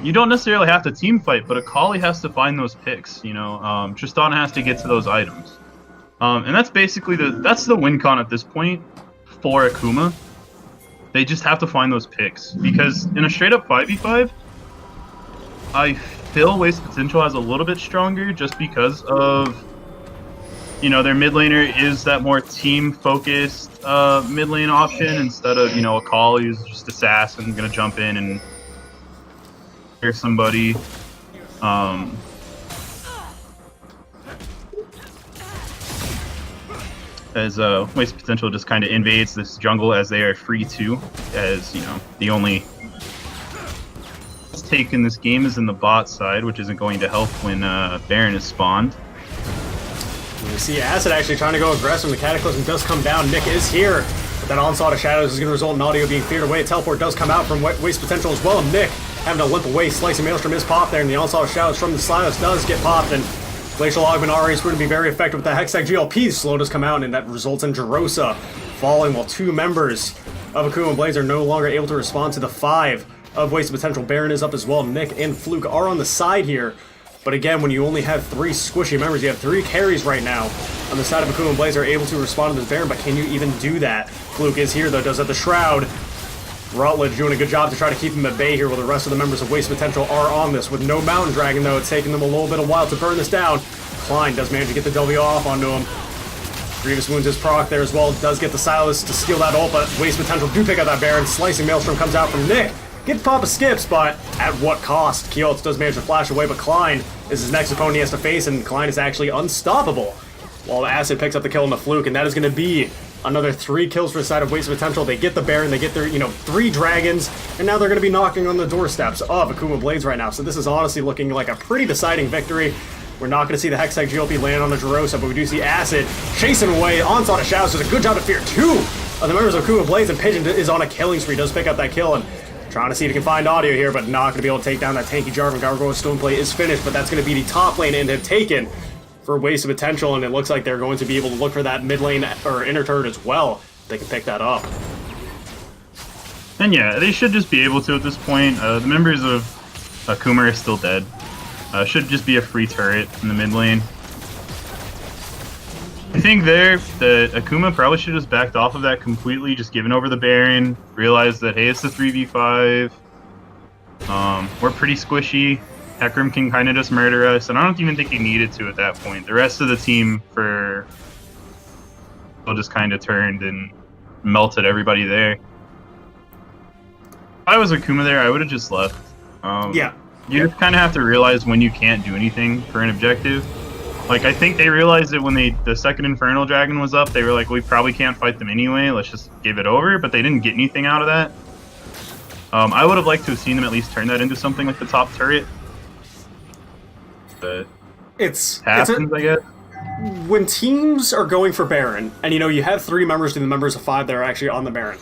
You don't necessarily have to team fight, but Akali has to find those picks. Tristana has to get to those items, and that's basically that's the win con at this point for Akuma. They just have to find those picks because in a straight up 5v5, I feel Waste Potential has a little bit stronger just because of. Their mid laner is that more team-focused mid lane option instead of, Akali who's just assassin, gonna jump in and hear somebody. As Waste Potential just kind of invades this jungle as they are free too, as, the only take in this game is in the bot side, which isn't going to help when Baron is spawned. We see Acid actually trying to go aggressive. The Cataclysm does come down. Nick is here. But that Onslaught of Shadows is going to result in Audio being feared away. Teleport does come out from Waste Potential as well. Nick having to limp away. Slicing Maelstrom is popped there. And the Onslaught of Shadows from the Silas does get popped. And Glacial Augment already is going to be very effective with that Hextech GLP. Slow does come out. And that results in Jerosa falling while two members of Akuma Blades are no longer able to respond to the 5 of Waste Potential. Baron is up as well. Nick and Fluke are on the side here. But again, when you only have 3 squishy members, you have 3 carries right now on the side of Akuma Blaze are able to respond to this Baron, but can you even do that? Fluke is here, though, does have the Shroud. Rutledge doing a good job to try to keep him at bay here, while the rest of the members of Waste Potential are on this. With no Mountain Dragon, though, it's taking them a little bit of a while to burn this down. Klein does manage to get the W off onto him. Grievous Wounds is proc there as well, does get the Silas to steal that ult, but Waste Potential do pick up that Baron. Slicing Maelstrom comes out from Nick. Gets Papa Skips, but at what cost? Keyleth does manage to flash away, but Klein is his next opponent he has to face, and Klein is actually unstoppable. While Acid picks up the kill on the Fluke, and that is going to be another 3 kills for the side of Waste Potential. They get the Baron, they get their, 3 dragons, and now they're going to be knocking on the doorsteps of Akuma Blades right now. So this is honestly looking like a pretty deciding victory. We're not going to see the Hextech GLP land on the Jerosa, but we do see Acid chasing away. Onslaught of Shadows does a good job to fear 2 of the members of Akuma Blades, and Pigeon is on a killing spree, does pick up that kill, and trying to see if he can find Audio here, but not going to be able to take down that tanky Jarvan. Gargoyle's Stoneplay is finished, but that's going to be the top lane and have taken for Waste of Potential, and it looks like they're going to be able to look for that mid lane or inner turret as well. They can pick that up. And yeah, they should just be able to at this point. The members of Akuma are still dead. Should just be a free turret in the mid lane. I think that Akuma probably should have just backed off of that completely, just given over the Baron, realized that, hey, it's the 3v5. We're pretty squishy. Hecarim can kind of just murder us, and I don't even think he needed to at that point. The rest of the team just kind of turned and melted everybody there. If I was Akuma there, I would have just left. Yeah. You just kind of have to realize when you can't do anything for an objective. Like, I think they realized it when the second Infernal Dragon was up. They were like, we probably can't fight them anyway. Let's just give it over. But they didn't get anything out of that. I would have liked to have seen them at least turn that into something like the top turret. But happens, I guess. When teams are going for Baron, and you have 3 members to the members of 5 that are actually on the Baron,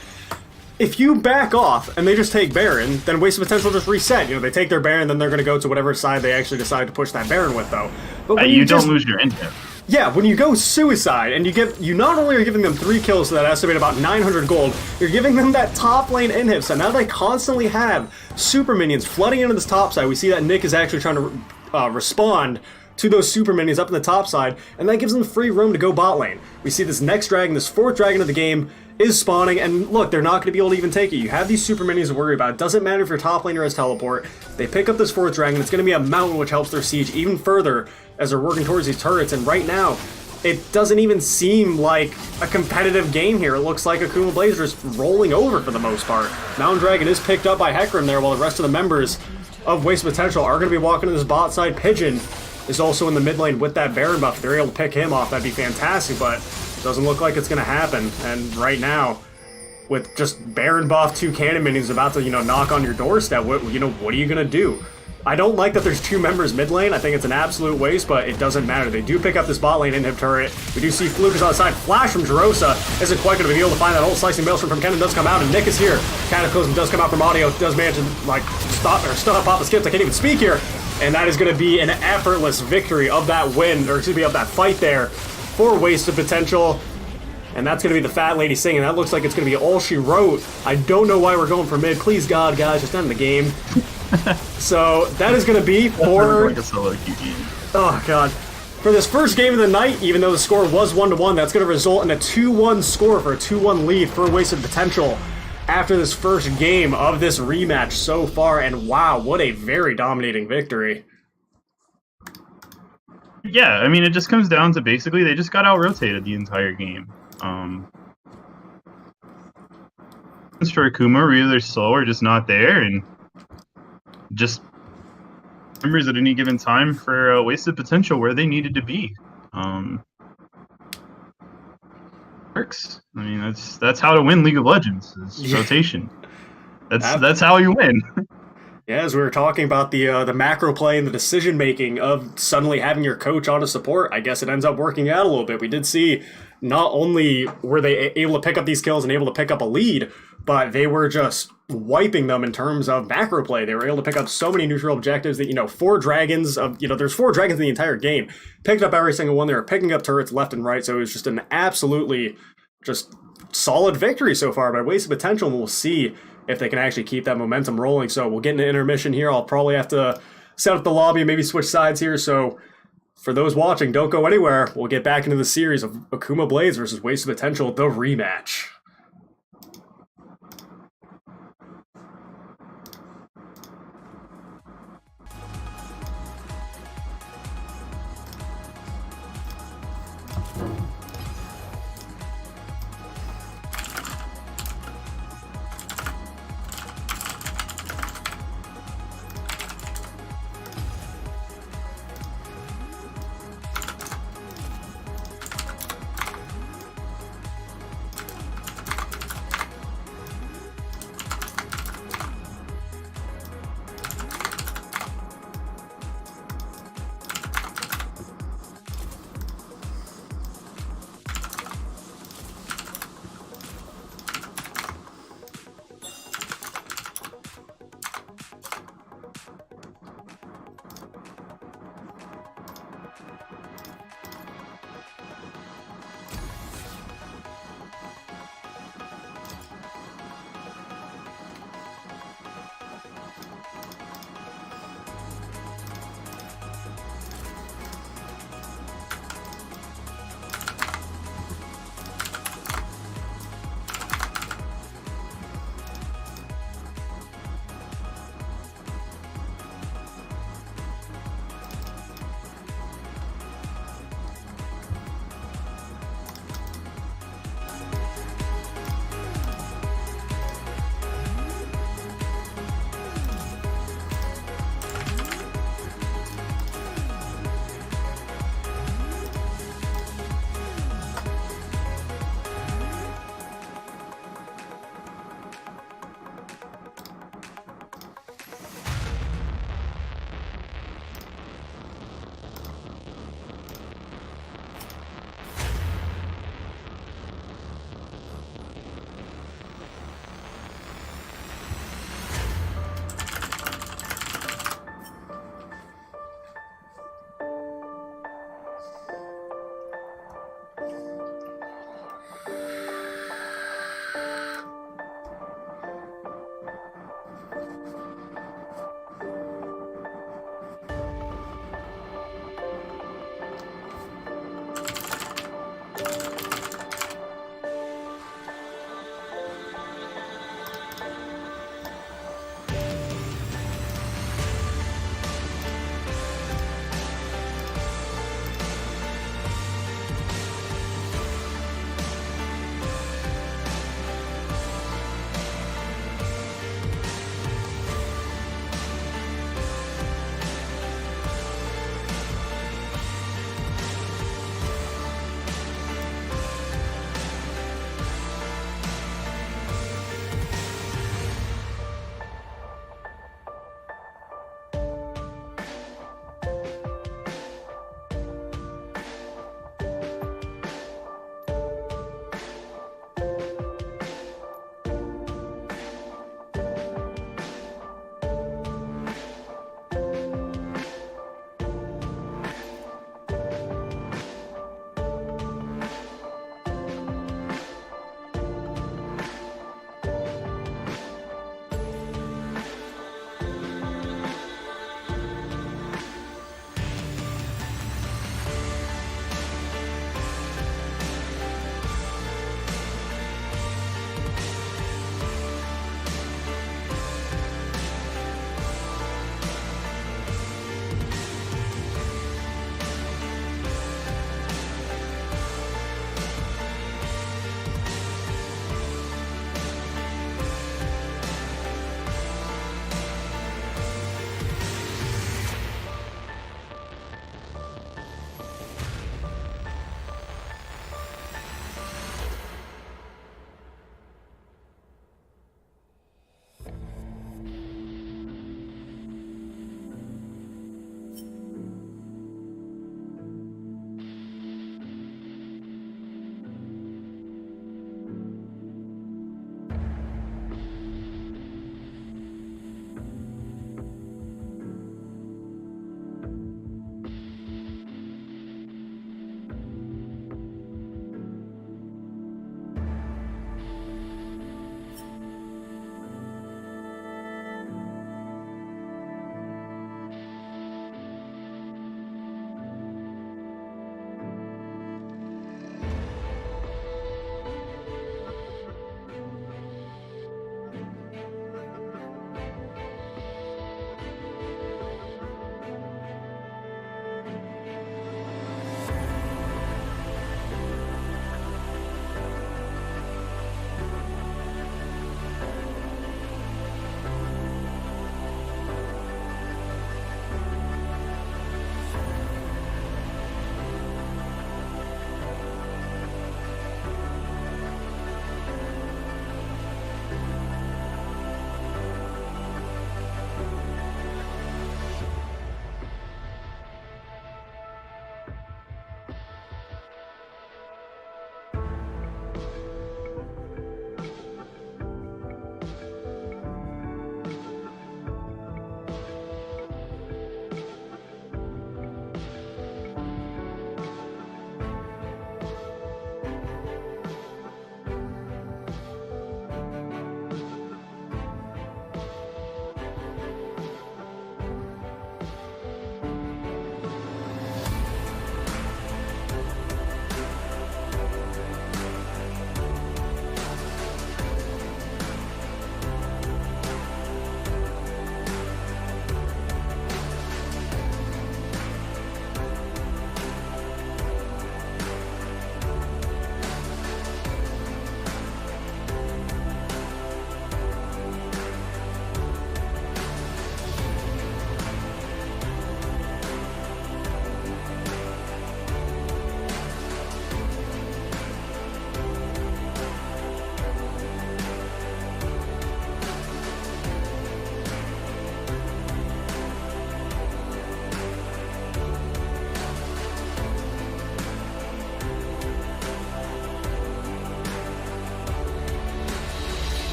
if you back off and they just take Baron, then Waste of Potential just reset. They take their Baron, then they're going to go to whatever side they actually decide to push that Baron with, though. But when you don't lose your intent. Yeah, when you go Suicide, and you not only are giving them 3 kills, so that estimate about 900 gold, you're giving them that top lane inhib, so now they constantly have super minions flooding into this top side. We see that Nick is actually trying to respond to those super minions up in the top side, and that gives them free room to go bot lane. We see this next dragon, this 4th dragon of the game, is spawning, and look, they're not going to be able to even take it. You have these super minions to worry about. It doesn't matter if your top laner has teleport. They pick up this 4th dragon. It's going to be a mountain, which helps their siege even further as they're working towards these turrets. And right now, it doesn't even seem like a competitive game here. It looks like Akuma Blaze is just rolling over for the most part. Mountain Dragon is picked up by Hecarim there, while the rest of the members of Waste Potential are going to be walking to this bot side. Pigeon is also in the mid lane with that Baron buff. If they're able to pick him off, that'd be fantastic, but it doesn't look like it's going to happen. And right now, with just Baron buff, 2 cannon minions about to, knock on your doorstep, what are you going to do? I don't like that there's 2 members mid lane. I think it's an absolute waste, but it doesn't matter. They do pick up this bot lane inhib turret. We do see Fluke is on the side. Flash from Jerosa isn't quite going to be able to find that ult. Slicing Maelstrom from Kennen does come out, and Nick is here. Cataclysm does come out from Audio. Does manage to, like, stop or stun up Papa Skips. I can't even speak here. And that is going to be an effortless victory of that win, or excuse me, of that fight there for Wasted Potential. And that's going to be the fat lady singing. That looks like it's going to be all she wrote. I don't know why we're going for mid. Please, God, guys, just end the game. So that is going to be for... like a solo QE. Oh, God. For this first game of the night, even though the score was 1-1, that's going to result in a 2-1 score for a 2-1 lead for Wasted Potential after this first game of this rematch so far. And wow, what a very dominating victory. Yeah, I mean, it just comes down to basically they just got out-rotated the entire game. For Akuma, really their soul are just not there, and just members at any given time for Wasted Potential where they needed to be. Works. I mean, that's how to win League of Legends. Is rotation. That's how you win. Yeah, as we were talking about the macro play and the decision making of suddenly having your coach on a support, I guess it ends up working out a little bit. We did see not only were they able to pick up these kills and able to pick up a lead, but they were just wiping them in terms of macro play. They were able to pick up so many neutral objectives that, 4 dragons of, there's 4 dragons in the entire game. Picked up every single one. They were picking up turrets left and right. So it was just an absolutely just solid victory so far by Wasted Potential. And we'll see if they can actually keep that momentum rolling. So we'll get into intermission here. I'll probably have to set up the lobby and maybe switch sides here. So for those watching, don't go anywhere. We'll get back into the series of Akuma Blades versus Wasted Potential, the rematch.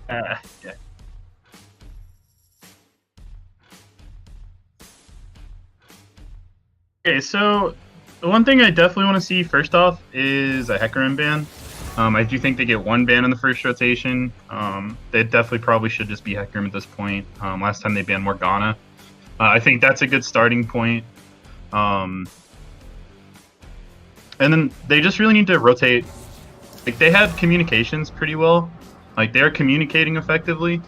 Yeah. Okay, so the one thing I definitely want to see first off is a Hecarim ban. I do think they get one ban in the first rotation. They definitely probably should just be Hecarim at this point. Last time they banned Morgana. I think that's a good starting point. And then they just really need to rotate. Like, they had communications pretty well. Like, they're communicating effectively,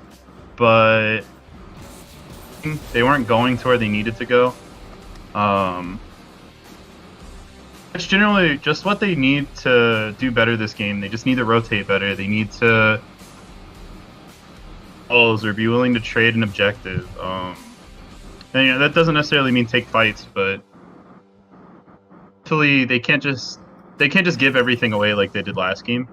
but they weren't going to where they needed to go. It's generally just what they need to do better this game. They just need to rotate better. They need to or be willing to trade an objective. And that doesn't necessarily mean take fights, but actually they can't just give everything away like they did last game.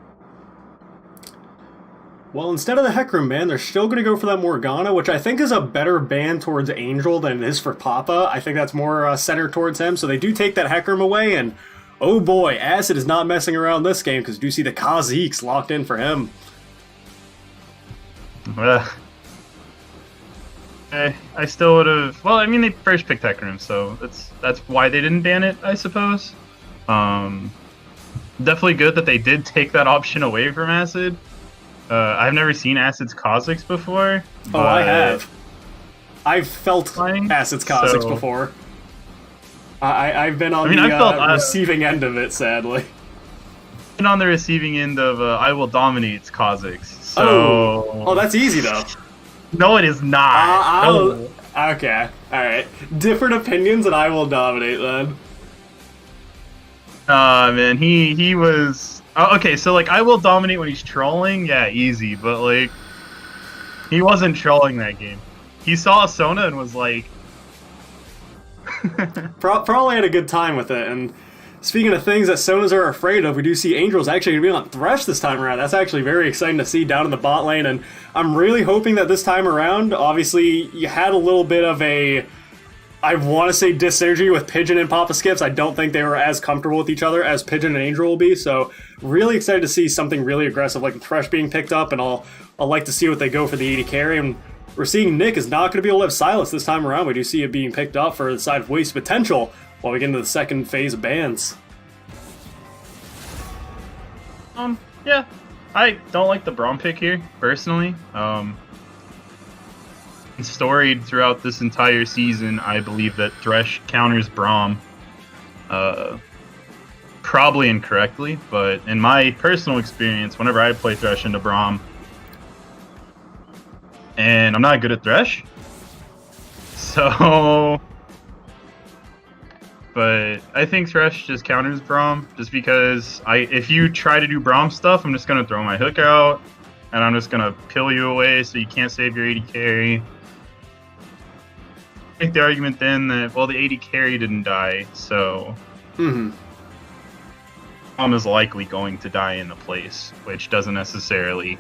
Well, instead of the Hecarim ban, they're still going to go for that Morgana, which I think is a better ban towards Angel than it is for Papa. I think that's more centered towards him, so they do take that Hecarim away, and oh boy, Acid is not messing around this game, because do see the Kha'Zix locked in for him. I still would have... Well, I mean, they first picked Hecarim, so that's why they didn't ban it, I suppose. Definitely good that they did take that option away from Acid. I've never seen Acid's Kha'Zix before. Oh, I have. I've felt Acid's Kha'Zix before. I've been on the receiving end of it, sadly. I've been on the receiving end of I will dominate Kha'Zix. So... Oh, that's easy, though. No, it is not. No. Okay, alright. Different opinions and I will dominate, then. Man, he was... Oh, okay, so, like, I will dominate when he's trolling? Yeah, easy, but, like, he wasn't trolling that game. He saw a Sona and was like... Probably had a good time with it, and speaking of things that Sonas are afraid of, we do see Angel's actually going to be on Thresh this time around. That's actually very exciting to see down in the bot lane, and I'm really hoping that this time around, obviously, you had a little bit of a... I want to say dissynergy with Pigeon and Papa Skips. I don't think they were as comfortable with each other as Pigeon and Angel will be, so really excited to see something really aggressive like the Thresh being picked up, and I'll like to see what they go for the AD carry. And we're seeing Nick is not going to be able to have Silas this time around. We do see it being picked up for the side of Waste Potential while we get into the second phase of bans. Yeah. I don't like the Braum pick here, personally. Storied throughout this entire season, I believe that Thresh counters Braum probably incorrectly, but in my personal experience, whenever I play Thresh into Braum, and I'm not good at Thresh, so... But I think Thresh just counters Braum, just because if you try to do Braum stuff, I'm just going to throw my hook out, and I'm just going to pill you away so you can't save your AD carry. Make the argument then that, well, the AD carry didn't die, so Braum is likely going to die in the place, which doesn't necessarily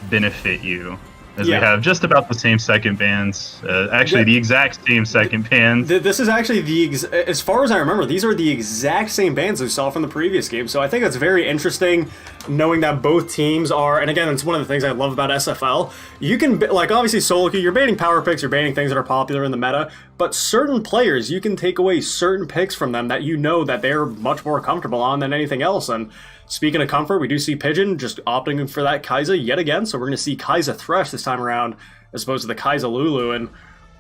benefit you, as we have just about the same second bans. Actually, the exact same second bans. This is actually as far as I remember, these are the exact same bans we saw from the previous game. So I think that's very interesting, knowing that both teams are, and again, it's one of the things I love about SFL. You can, like, obviously solo queue, you're banning power picks, you're banning things that are popular in the meta, but certain players, you can take away certain picks from them that you know that they're much more comfortable on than anything else. And speaking of comfort, we do see Pigeon just opting for that Kai'Sa yet again, so we're going to see Kai'Sa Thresh this time around, as opposed to the Kai'Sa Lulu, and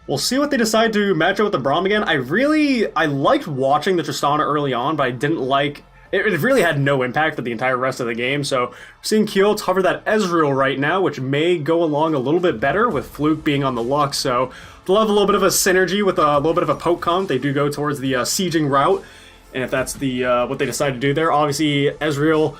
we'll see what they decide to match up with the Braum again. I liked watching the Tristana early on, but I didn't like... It really had no impact for the entire rest of the game, so we're seeing Keyleth hover that Ezreal right now, which may go along a little bit better with Fluke being on the Lux, so they'll have a little bit of a synergy with a little bit of a poke comp. They do go towards the sieging route, and if that's the what they decide to do there, obviously Ezreal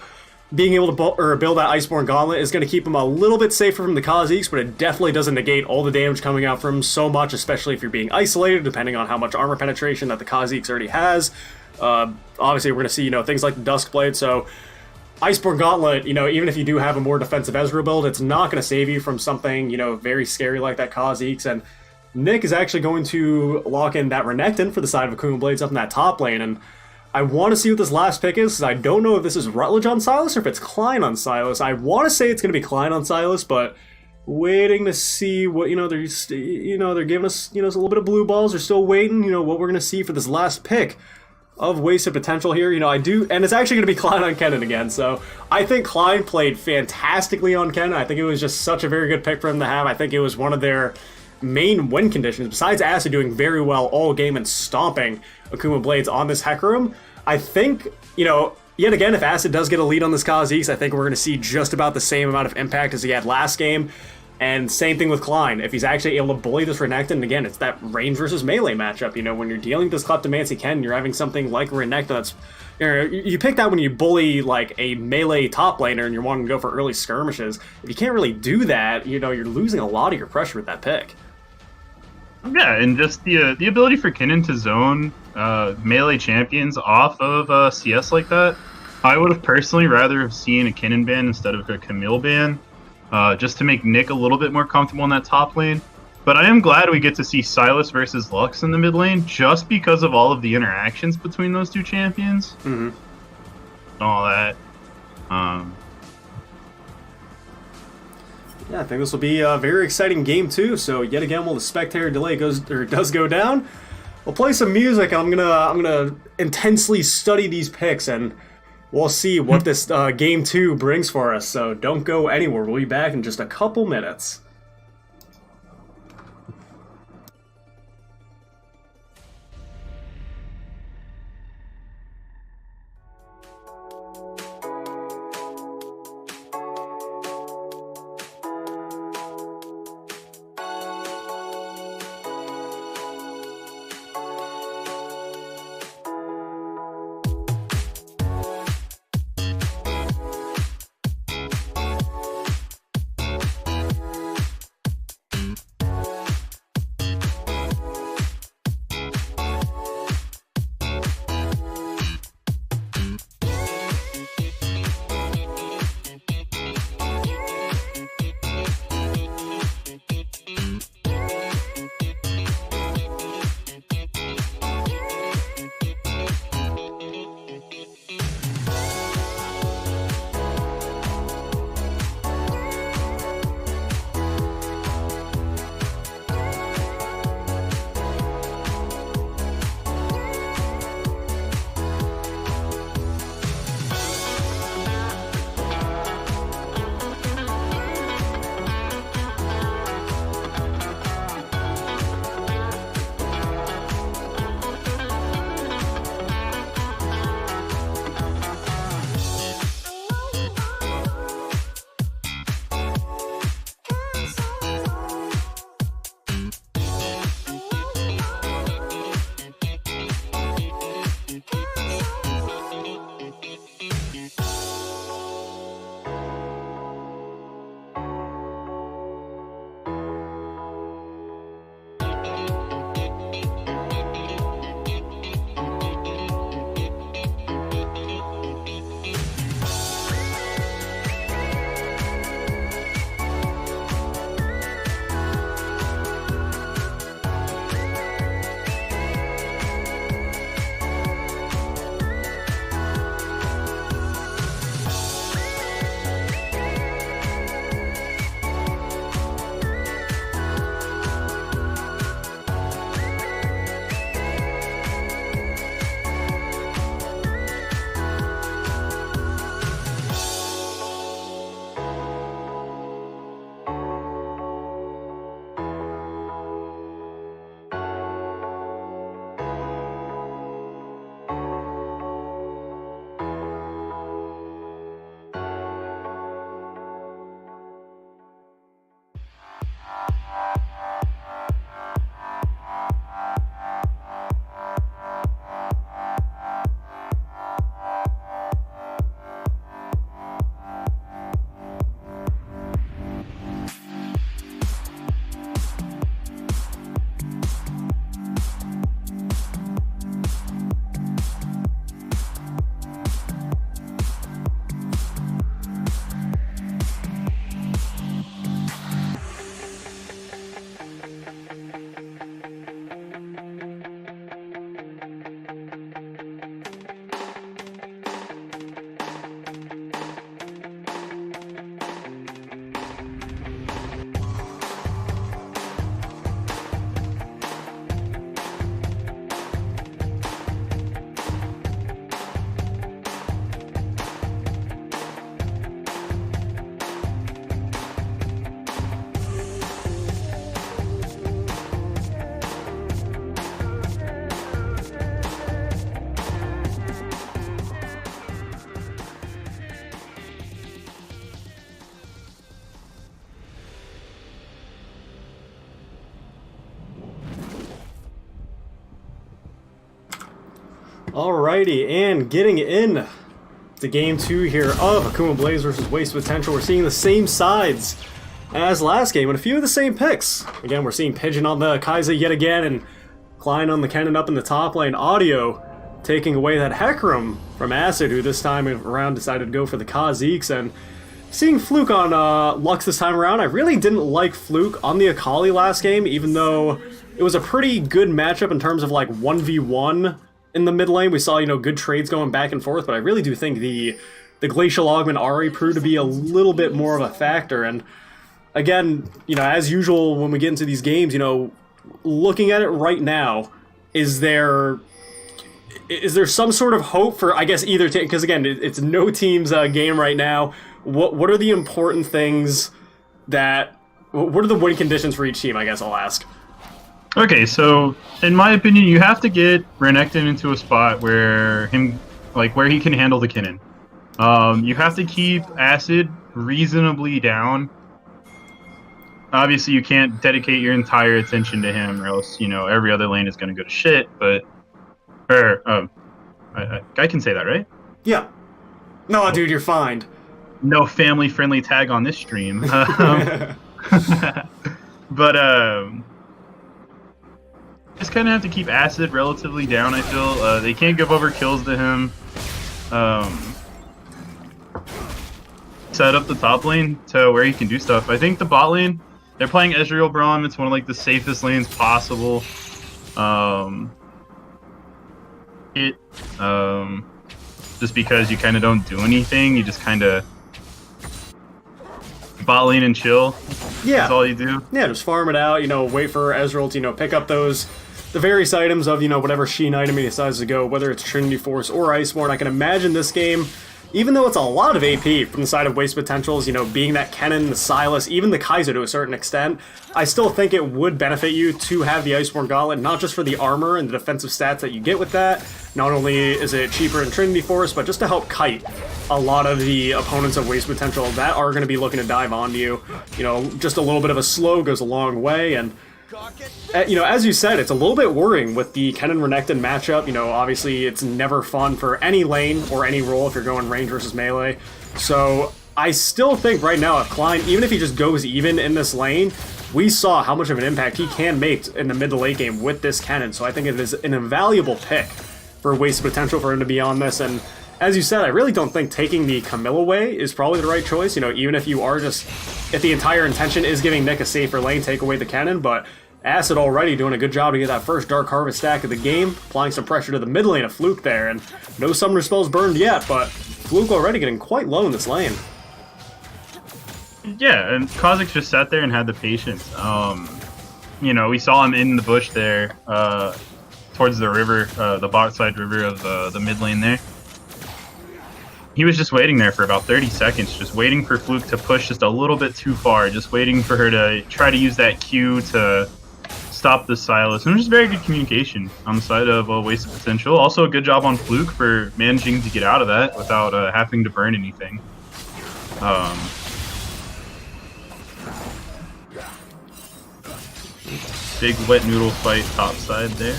being able to build that Iceborne Gauntlet is going to keep him a little bit safer from the Kha'Zix, but it definitely doesn't negate all the damage coming out from him so much, especially if you're being isolated, depending on how much armor penetration that the Kha'Zix already has. Obviously, we're going to see, things like the Duskblade, so Iceborne Gauntlet, even if you do have a more defensive Ezreal build, it's not going to save you from something, very scary like that Kha'Zix, and Nick is actually going to lock in that Renekton for the side of Akuma Blades up in that top lane, and I want to see what this last pick is, because I don't know if this is Rutledge on Silas or if it's Klein on Silas. I want to say it's going to be Klein on Silas, but waiting to see what, they're giving us, a little bit of blue balls. They're still waiting, what we're going to see for this last pick of wasted potential here. I do, and it's actually going to be Klein on Kennen again, so I think Klein played fantastically on Kennen. I think it was just such a very good pick for him to have. I think it was one of their main win conditions, besides Acid doing very well all game and stomping Akuma Blades on this Hecarim. I think, yet again, if Acid does get a lead on this Kha'Zix, I think we're going to see just about the same amount of impact as he had last game. And same thing with Klein. If he's actually able to bully this Renekton, and again, it's that range versus melee matchup. When you're dealing with this Kleptomancy Ken, you're having something like Renekton that's... You pick that when you bully like a melee top laner and you're wanting to go for early skirmishes. If you can't really do that, you're losing a lot of your pressure with that pick. Yeah, and just the ability for Kennen to zone melee champions off of CS like that. I would have personally rather have seen a Kennen ban instead of a Camille ban. Just to make Nick a little bit more comfortable in that top lane. But I am glad we get to see Silas versus Lux in the mid lane, just because of all of the interactions between those two champions. Mm-hmm. And all that. Yeah, I think this will be a very exciting game too. So yet again, while the spectator delay does go down, we'll play some music. I'm gonna intensely study these picks, and we'll see what this game 2 brings for us. So don't go anywhere. We'll be back in just a couple minutes. Alrighty, and getting in to game 2 here of Akuma Blaze versus Waste Potential. We're seeing the same sides as last game and a few of the same picks. Again, we're seeing Pigeon on the Kai'Sa yet again and Klein on the Kennen up in the top lane. Audio taking away that Hecarim from Acid, who this time around decided to go for the Kha'Zix, and seeing Fluke on Lux this time around. I really didn't like Fluke on the Akali last game, even though it was a pretty good matchup in terms of like 1v1 in the mid lane. We saw, good trades going back and forth, but I really do think the Glacial Augment Ahri proved to be a little bit more of a factor. And again, as usual when we get into these games, looking at it right now, is there some sort of hope for, I guess, either team? Because again, it's no team's game right now. What are the important things what are the win conditions for each team, I guess I'll ask. Okay, so in my opinion, you have to get Renekton into a spot where he can handle the Kennen. You have to keep Acid reasonably down. Obviously, you can't dedicate your entire attention to him, or else every other lane is going to go to shit. But I can say that, right? Yeah. No, dude, you're fine. No family-friendly tag on this stream. But just kind of have to keep Acid relatively down, I feel. They can't give over kills to him. Set up the top lane to where he can do stuff. I think the bot lane, they're playing Ezreal Braum. It's one of the safest lanes possible. Just because you kind of don't do anything, you just kind of bot lane and chill. Yeah, that's all you do. Yeah, just farm it out. Wait for Ezreal to pick up the various items of whatever Sheen item he decides to go, whether it's Trinity Force or Iceborne. I can imagine this game, even though it's a lot of AP from the side of Waste Potentials, being that Kennen, the Sylas, even the Kai'Sa to a certain extent, I still think it would benefit you to have the Iceborne Gauntlet, not just for the armor and the defensive stats that you get with that. Not only is it cheaper in Trinity Force, but just to help kite a lot of the opponents of Waste Potential that are going to be looking to dive onto you. Just a little bit of a slow goes a long way, and as you said, it's a little bit worrying with the Kennen Renekton matchup. Obviously it's never fun for any lane or any role if you're going range versus melee. So I still think right now if Klein, even if he just goes even in this lane, we saw how much of an impact he can make in the mid to late game with this Kennen. So I think it is an invaluable pick for Waste Potential for him to be on this. And as you said, I really don't think taking the Camilla away is probably the right choice. Even if you are if the entire intention is giving Nick a safer lane, take away the Kennen, but Acid already doing a good job to get that first Dark Harvest stack of the game, applying some pressure to the mid lane of Fluke there, and no Summoner spells burned yet, but Fluke already getting quite low in this lane. Yeah, and Kha'Zix just sat there and had the patience. We saw him in the bush there, towards the river, the bot side river of the mid lane there. He was just waiting there for about 30 seconds, just waiting for Fluke to push just a little bit too far, just waiting for her to try to use that Q to stop the Sylas. And just very good communication on the side of Wasted Potential. Also a good job on Fluke for managing to get out of that without having to burn anything. Big wet noodle fight top side there.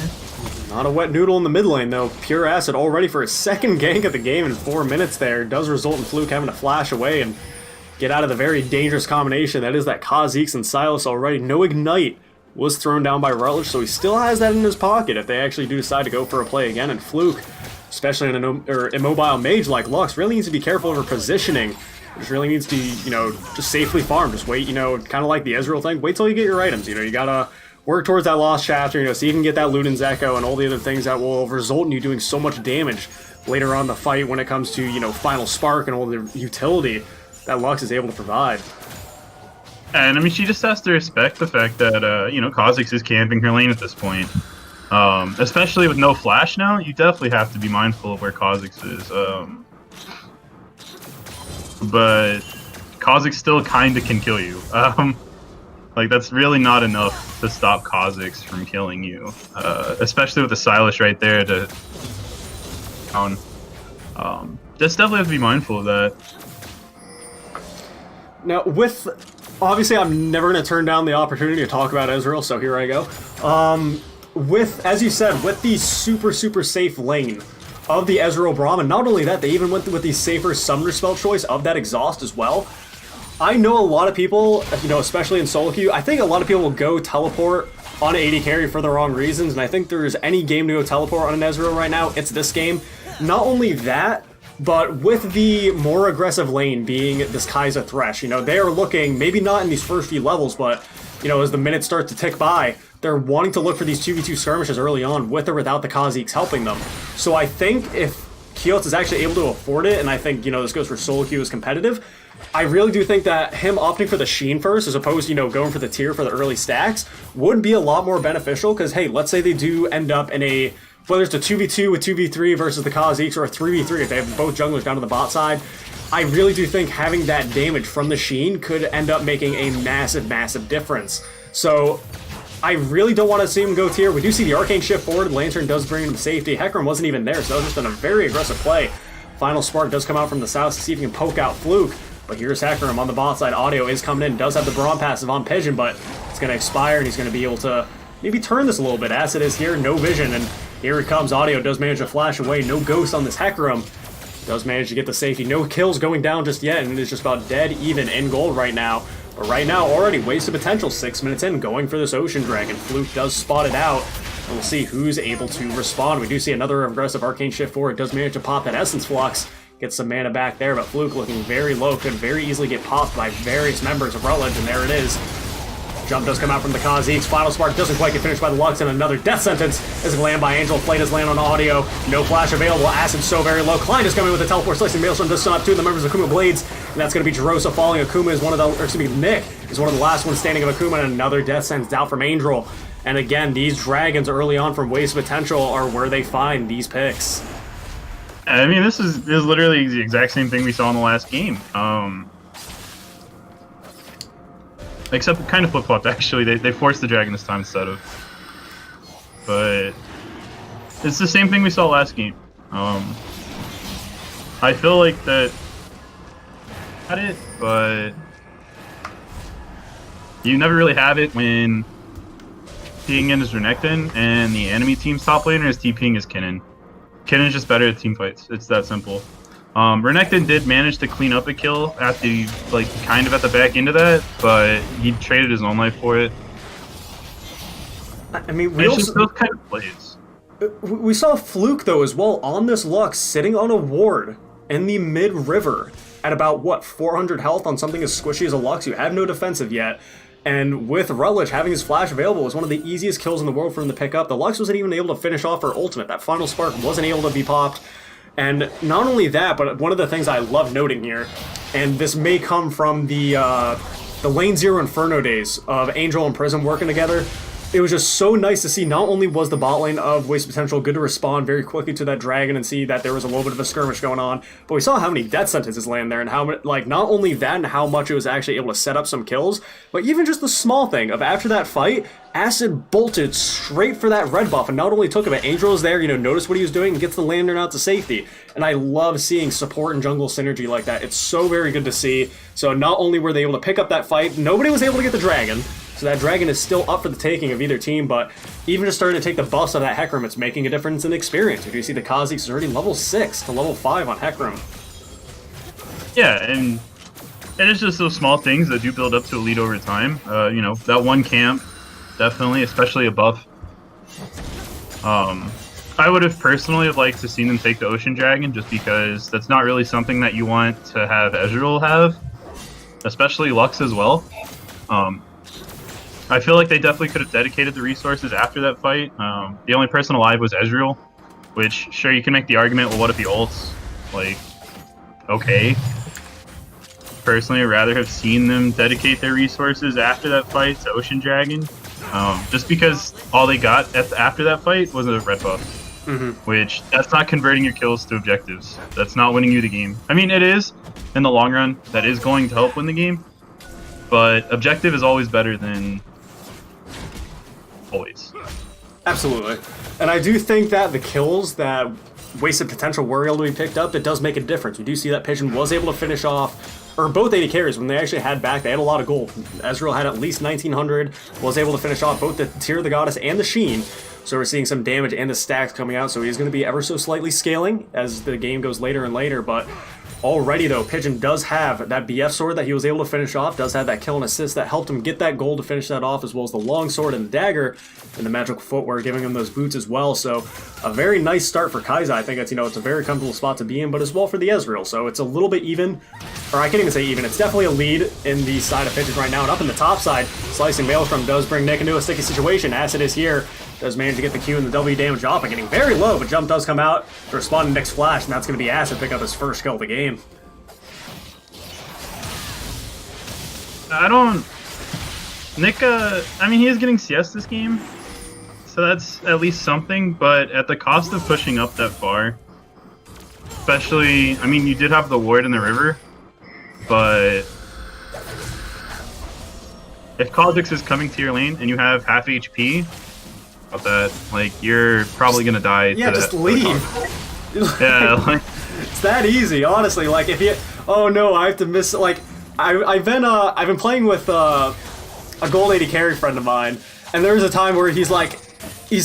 Not a wet noodle in the mid lane, though. Pure Acid all ready for his second gank of the game in 4 minutes there. Does result in Fluke having to flash away and get out of the very dangerous combination that is that Kha'Zix and Sylas already. No Ignite was thrown down by Rutledge, so he still has that in his pocket if they actually do decide to go for a play again. And Fluke, especially in an immobile mage like Lux, really needs to be careful of her positioning. Just really needs to, just safely farm. Just wait, kind of like the Ezreal thing. Wait till you get your items. You gotta work towards that lost chapter, so you can get that Luden's Echo and all the other things that will result in you doing so much damage later on in the fight when it comes to, Final Spark and all the utility that Lux is able to provide. And, she just has to respect the fact that, Kha'Zix is camping her lane at this point. Especially with no flash now, you definitely have to be mindful of where Kha'Zix is. But Kha'Zix still kind of can kill you. That's really not enough to stop Kha'Zix from killing you, especially with the Sylas right there to down. Just definitely have to be mindful of that. Now, obviously, I'm never going to turn down the opportunity to talk about Ezreal, so here I go. As you said, with the super, super safe lane of the Ezreal Braum, and not only that, they even went with the safer Summoner spell choice of that Exhaust as well. I know a lot of people, you know, especially in solo queue, I think a lot of people will go teleport on an AD carry for the wrong reasons, and I think there's any game to go teleport on an Ezreal right now, it's this game. Not only that, but with the more aggressive lane being this Kai'Sa Thresh, you know, they are looking, maybe not in these first few levels, but, you know, as the minutes start to tick by, they're wanting to look for these 2v2 skirmishes early on with or without the Kha'Zix helping them. So I think if Keyleth is actually able to afford it, and I think, you know, this goes for solo queue is competitive, I really do think that him opting for the Sheen first, as opposed to, you know, going for the tier for the early stacks, would be a lot more beneficial, because, hey, let's say they do end up in a, whether it's a 2v2 with 2v3 versus the Kha'Zix, or a 3v3 if they have both junglers down to the bot side, I really do think having that damage from the Sheen could end up making a massive, massive difference. So I really don't want to see him go tier. We do see the Arcane shift forward, Lantern does bring him safety, Hecarim wasn't even there, so that was just a very aggressive play. Final Spark does come out from the south to see if he can poke out Fluke. But here's Hecarim on the bot side. Audio is coming in, does have the Braum passive on Pigeon, but it's going to expire, and he's going to be able to maybe turn this a little bit. As it is here, no vision, and here he comes. Audio does manage to flash away. No ghost on this Hecarim. Does manage to get the safety. No kills going down just yet, and it is just about dead even in gold right now. But right now, already wasted potential. 6 minutes in, going for this Ocean Dragon. Fluke does spot it out, and we'll see who's able to respond. We do see another aggressive Arcane shift forward. Does manage to pop that Essence Flux. Gets some mana back there, but Fluke looking very low. Could very easily get popped by various members of Rutledge, and there it is. Jump does come out from the Kha'Zix. Final Spark doesn't quite get finished by the Lux, and another Death Sentence is going to land by Angel. Flay does land on Audio. No flash available. Acid so very low. Klein is coming with the teleport slicing. Maelstrom does stun up two of the members of Akuma Blades, and that's going to be Jerosa falling. Akuma is one of the, or excuse me, Nick is one of the last ones standing of Akuma, and another Death Sentence out from Angel. And again, these dragons early on from Waste Potential are where they find these picks. I mean, this is literally the exact same thing we saw in the last game. Except kind of flip-flopped, actually. They forced the dragon this time instead of. But it's the same thing we saw last game. I feel like that had it, but you never really have it when TPing is Renekton and the enemy team's top laner is TPing is Kennen. Kennen's just better at team fights. It's that simple. Renekton did manage to clean up a kill at the, like, kind of at the back end of that, but he traded his own life for it. I mean, it's just those kind of plays. We saw Fluke, though, as well, on this Lux, sitting on a ward in the mid-river at about, what, 400 health on something as squishy as a Lux. You have no defensive yet. And with Rutledge having his flash available, was one of the easiest kills in the world for him to pick up. The Lux wasn't even able to finish off her ultimate. That Final Spark wasn't able to be popped. And not only that, but one of the things I love noting here, and this may come from the Lane Zero Inferno days of Angel and Prism working together, it was just so nice to see. Not only was the bot lane of Waste Potential good to respond very quickly to that dragon and see that there was a little bit of a skirmish going on, but we saw how many death sentences land there and how, like, not only that and how much it was actually able to set up some kills, but even just the small thing of after that fight, Acid bolted straight for that red buff and not only took it, but Angel is there, you know, noticed what he was doing and gets the lantern out to safety. And I love seeing support and jungle synergy like that. It's so very good to see. So not only were they able to pick up that fight, nobody was able to get the dragon. So that dragon is still up for the taking of either team, but even just starting to take the buffs out of that Hecarim, it's making a difference in experience. If you see the Kha'Zix is already level 6 to level 5 on Hecarim. Yeah, and it's just those small things that do build up to a lead over time. You know, that one camp, definitely, especially a buff. I would have personally liked to seen them take the Ocean Dragon, just because that's not really something that you want to have Ezreal have, especially Lux as well. I feel like they definitely could have dedicated the resources after that fight. The only person alive was Ezreal, which, sure, you can make the argument, well, what if he ults? Like, okay. Personally, I'd rather have seen them dedicate their resources after that fight to Ocean Dragon, just because all they got after that fight was a red buff. Which, that's not converting your kills to objectives. That's not winning you the game. I mean, it is, in the long run, that is going to help win the game, but objective is always better than always. Absolutely. And I do think that the kills that Wasted Potential were able to be picked up, it does make a difference. We do see that Pigeon was able to finish off or both AD carries, when they actually had back, they had a lot of gold. Ezreal had at least 1900, was able to finish off both the Tear of the Goddess and the Sheen. So we're seeing some damage and the stacks coming out, so he's going to be ever so slightly scaling as the game goes later and later, but already though, Pigeon does have that BF sword that he was able to finish off, does have that kill and assist that helped him get that gold to finish that off, as well as the long sword and the dagger and the magical footwear giving him those boots as well. So a very nice start for Kai'Sa. I think it's, it's a very comfortable spot to be in, but as well for the Ezreal. So it's a little bit even, or I can't even say even, it's definitely a lead in the side of Pigeon right now. And up in the top side, Slicing Maelstrom does bring Nick into a sticky situation. Acid is here. Does manage to get the Q and the W damage off and getting very low, but Jump does come out to respond to Nick's flash, and that's going to be Acid pick up his first kill of the game. Nick, I mean, he is getting CS this game, so that's at least something, but at the cost of pushing up that far. Especially, I mean, you did have the ward in the river, but if Kha'Zix is coming to your lane and you have half HP, about that, like, you're probably gonna die. Yeah, just leave. Yeah, like, it's that easy, honestly. Like, if you, oh no, I have to miss. Like, I've been playing with a gold AD carry friend of mine, and there was a time where he's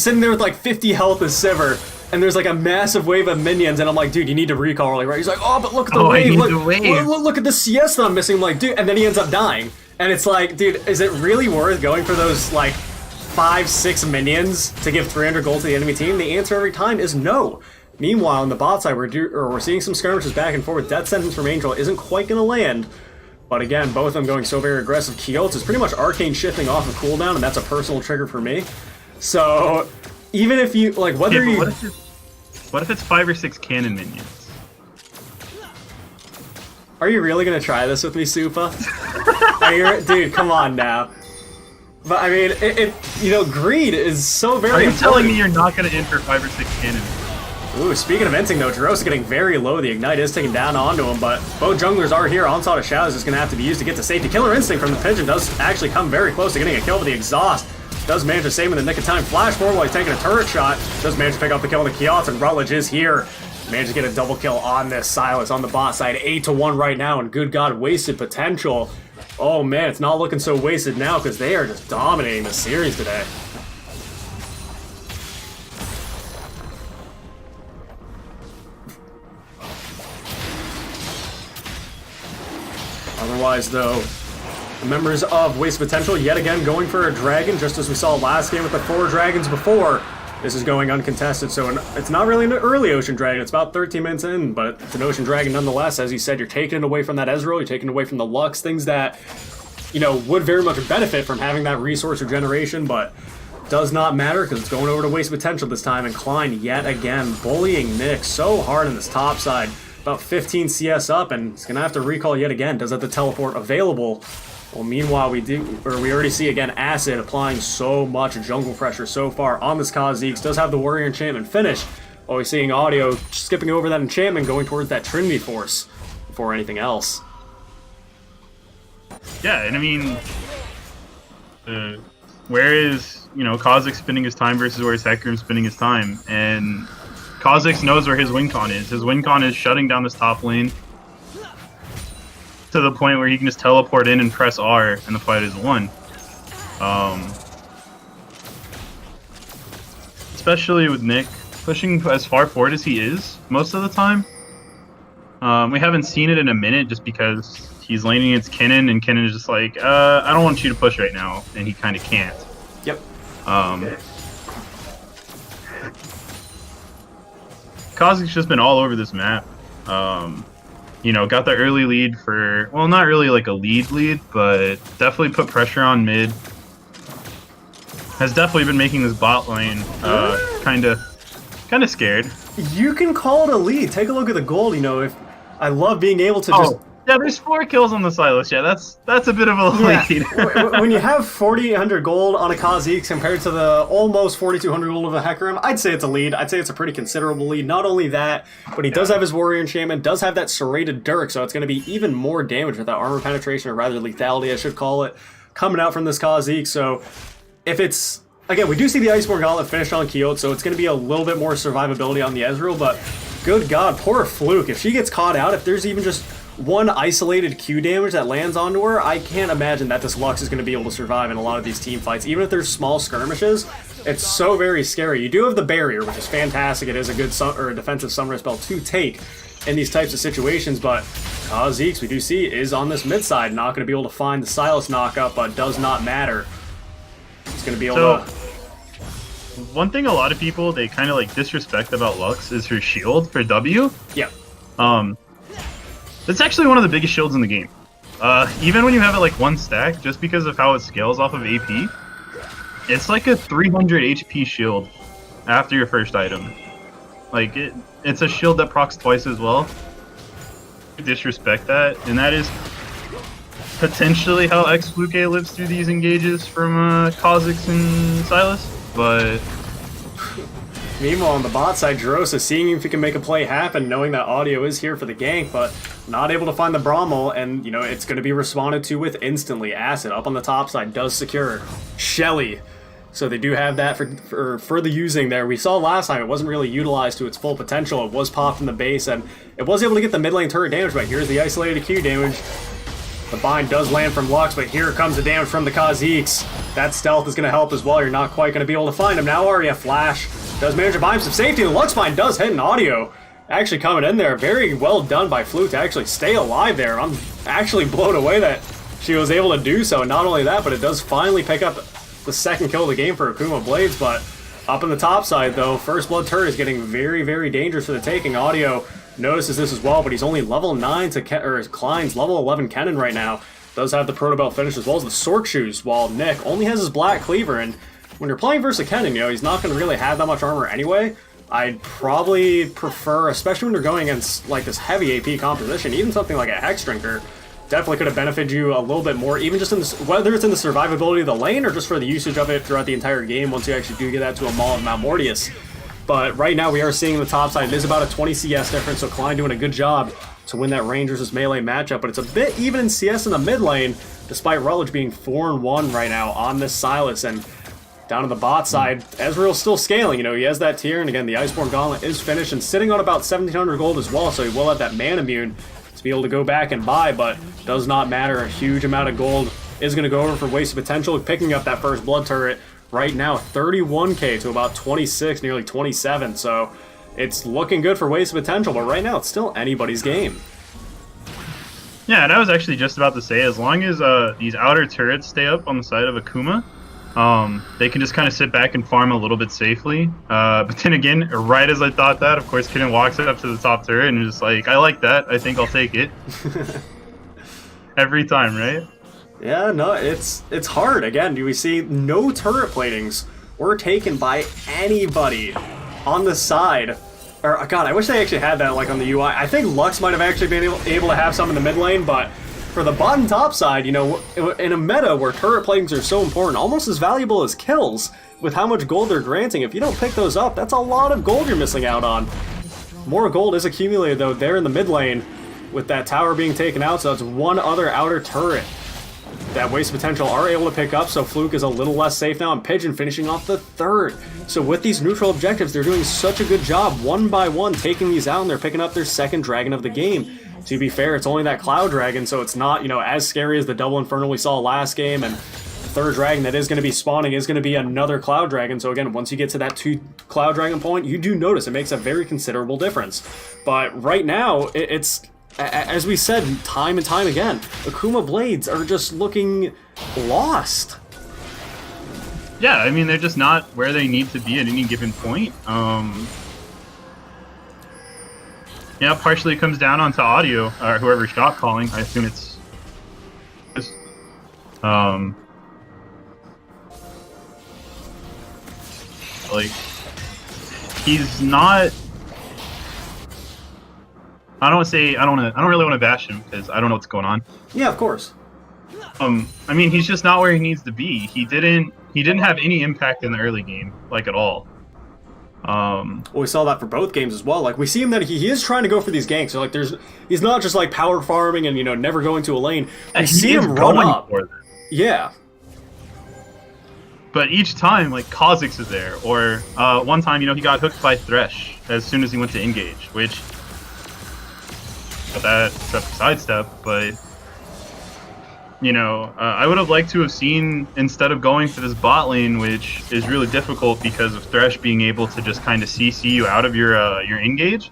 sitting there with like 50 health as Sivir, and there's like a massive wave of minions, and I'm like, dude, you need to recall early, right? He's like, oh, but look at the wave. Look at the CS that I'm missing. I'm like, dude, and then he ends up dying, and it's like, dude, is it really worth going for those like 5-6 minions to give 300 gold to the enemy team? The answer every time is no. Meanwhile, on the bot side, we're seeing some skirmishes back and forth. Death Sentence from Angel isn't quite going to land. But again, both of them going so very aggressive. Quixote is pretty much arcane shifting off of cooldown, and that's a personal trigger for me. So, even if you, like, whether you... What if it's 5 or 6 cannon minions? Are you really going to try this with me, Supa? Dude, come on now. But I mean, greed is so very important. Are you telling me you're not going to enter 5 or 6 cannons? Ooh, speaking of inting though, Jaros is getting very low. The Ignite is taken down onto him, but both junglers are here. Onslaught of Shadows is going to have to be used to get to safety. Killer Instinct from the Pigeon does actually come very close to getting a kill, but the Exhaust does manage to save him in the nick of time. Flash forward while he's taking a turret shot. Does manage to pick up the kill on the Quixote, and Rutledge is here. Managed to get a double kill on this Silas on the bot side. 8-1 right now, and good God, wasted potential. Oh man, it's not looking so wasted now because they are just dominating the series today. Otherwise, though, the members of Waste Potential yet again going for a dragon, just as we saw last game with the 4 dragons before. This is going uncontested, so it's not really an early Ocean Dragon. It's about 13 minutes in, but it's an Ocean Dragon nonetheless. As you said, you're taking it away from that Ezreal, you're taking it away from the Lux, things that, would very much benefit from having that resource regeneration, but does not matter because it's going over to Waste Potential this time, and Klein yet again bullying Nick so hard on this top side. About 15 CS up, and he's going to have to recall yet again. Does have the teleport available. Well, meanwhile, we already see again Acid applying so much jungle pressure so far on this Kha'Zix. Does have the Warrior Enchantment finish. Always seeing Audio skipping over that enchantment, going towards that Trinity Force before anything else. Yeah, and I mean, where is, Kha'Zix spending his time versus where is Hecarim spending his time? And Kha'Zix knows where his win con is. His win con is shutting down this top lane to the point where he can just teleport in and press R and the fight is won. Especially with Nick pushing as far forward as he is most of the time. We haven't seen it in a minute just because he's laning against Kennen, and Kennen is just like, I don't want you to push right now, and he kind of can't. Yep. Kha'Zix's just been all over this map. Got the early lead for, well, not really like a lead, but definitely put pressure on mid. Has definitely been making this bot lane kind of scared. You can call it a lead. Take a look at the gold. If I love being able to just. Yeah, there's 4 kills on the Silas. Yeah, that's a bit of a lead. When you have 4,800 gold on a Kha'Zix compared to the almost 4,200 gold of a Hecarim, I'd say it's a lead. I'd say it's a pretty considerable lead. Not only that, but he does have his Warrior Enchantment, does have that Serrated Dirk, so it's going to be even more damage with that armor penetration, or rather lethality, I should call it, coming out from this Kha'Zix. So if it's... Again, we do see the Iceborne Gauntlet finished on Quixote, so it's going to be a little bit more survivability on the Ezreal, but good God, poor Fluke. If she gets caught out, if there's even just one isolated Q damage that lands onto her, I can't imagine that this Lux is going to be able to survive in a lot of these team fights. Even if there's small skirmishes, it's so very scary. You do have the barrier, which is fantastic. It is a good defensive summon spell to take in these types of situations, but Kha'Zix, we do see, is on this mid side, not going to be able to find the Silas knockup, but does not matter. He's going to be able to... One thing a lot of people, they kind of like disrespect about Lux is her shield for W. Yeah. That's actually one of the biggest shields in the game. Even when you have it like one stack, just because of how it scales off of AP, it's like a 300 HP shield after your first item. Like, it's a shield that procs twice as well. Disrespect that, and that is potentially how X-Fluke lives through these engages from Kha'Zix and Silas, but... Meanwhile, on the bot side, Jerosa seeing if he can make a play happen, knowing that Audio is here for the gank, but not able to find the Brommel, and, you know, it's going to be responded to with instantly. Acid up on the top side does secure Shelly. So they do have that for further using there. We saw last time it wasn't really utilized to its full potential. It was popped in the base, and it was able to get the mid lane turret damage, but here's the isolated Q damage. The bind does land from Lux, but here comes the damage from the Kha'Zix. That stealth is going to help as well. You're not quite going to be able to find him. Now Arya Flash does manage to buy him some safety. The Lux bind does hit an Audio. Actually coming in there. Very well done by Fluke to actually stay alive there. I'm actually blown away that she was able to do so. And not only that, but it does finally pick up the second kill of the game for Akuma Blades. But up in the top side, though, First Blood turret is getting very, very dangerous for the taking. Audio notices this as well, but he's only level 9 to Klein's level 11 Kennen right now. Does have the Proto Belt finish as well as the Sork Shoes, while Nick only has his Black Cleaver. And when you're playing versus Kennen, you know, he's not going to really have that much armor anyway. I'd probably prefer, especially when you're going against like this heavy AP composition, even something like a Hex Drinker definitely could have benefited you a little bit more, even just in this, whether it's in the survivability of the lane or just for the usage of it throughout the entire game once you actually do get that to a Maul of Mount Mortius. But right now we are seeing the top side, it is about a 20 CS difference, so Klein doing a good job to win that range versus melee matchup, but it's a bit even in CS in the mid lane, despite Rutledge being 4-1 right now on this Silas. And down to the bot side, Ezreal's still scaling, you know, he has that tier, and again, the Iceborne Gauntlet is finished and sitting on about 1700 gold as well, so he will have that man immune to be able to go back and buy, but does not matter. A huge amount of gold is going to go over for Waste of Potential, picking up that First Blood turret right now, 31k to about 26, nearly 27, so it's looking good for Waste of Potential, but right now it's still anybody's game. Yeah, and I was actually just about to say, as long as these outer turrets stay up on the side of Akuma, they can just kind of sit back and farm a little bit safely. But then again, right as I thought that, of course, Kennen walks up to the top turret and is just like, I like that, I think I'll take it. Every time, right? Yeah, no, it's hard. Again, do we see no turret platings were taken by anybody on the side? Or, God, I wish they actually had that like on the UI. I think Lux might have actually been able to have some in the mid lane, but for the bottom top side, you know, in a meta where turret platings are so important, almost as valuable as kills, with how much gold they're granting, if you don't pick those up, that's a lot of gold you're missing out on. More gold is accumulated, though, there in the mid lane, with that tower being taken out, so that's one other outer turret that Waste of Potential are able to pick up, so Fluke is a little less safe now, and Pigeon finishing off the third. So with these neutral objectives, they're doing such a good job, one by one, taking these out, and they're picking up their second dragon of the game. To be fair, it's only that Cloud Dragon, so it's not, you know, as scary as the double Infernal we saw last game, and the third dragon that is going to be spawning is going to be another Cloud Dragon. So again, once you get to that 2 Cloud Dragon point, you do notice it makes a very considerable difference. But right now, it's, as we said time and time again, Akuma Blades are just looking lost. Yeah, I mean, they're just not where they need to be at any given point. Yeah, partially it comes down onto Audio, or whoever's shot calling. I assume it's... like, he's not... I don't want to say, I don't really want to bash him, because I don't know what's going on. Yeah, of course. I mean, he's just not where he needs to be. He didn't have any impact in the early game, like, at all. Well, we saw that for both games as well. Like, we see him that he is trying to go for these ganks. So, like, he's not just like power farming and, you know, never going to a lane. We see him run up. Yeah. But each time, like, Kha'Zix is there, or one time, you know, he got hooked by Thresh as soon as he went to engage, which with that except for sidestep, but I would have liked to have seen, instead of going for this bot lane, which is really difficult because of Thresh being able to just kind of CC you out of your engage,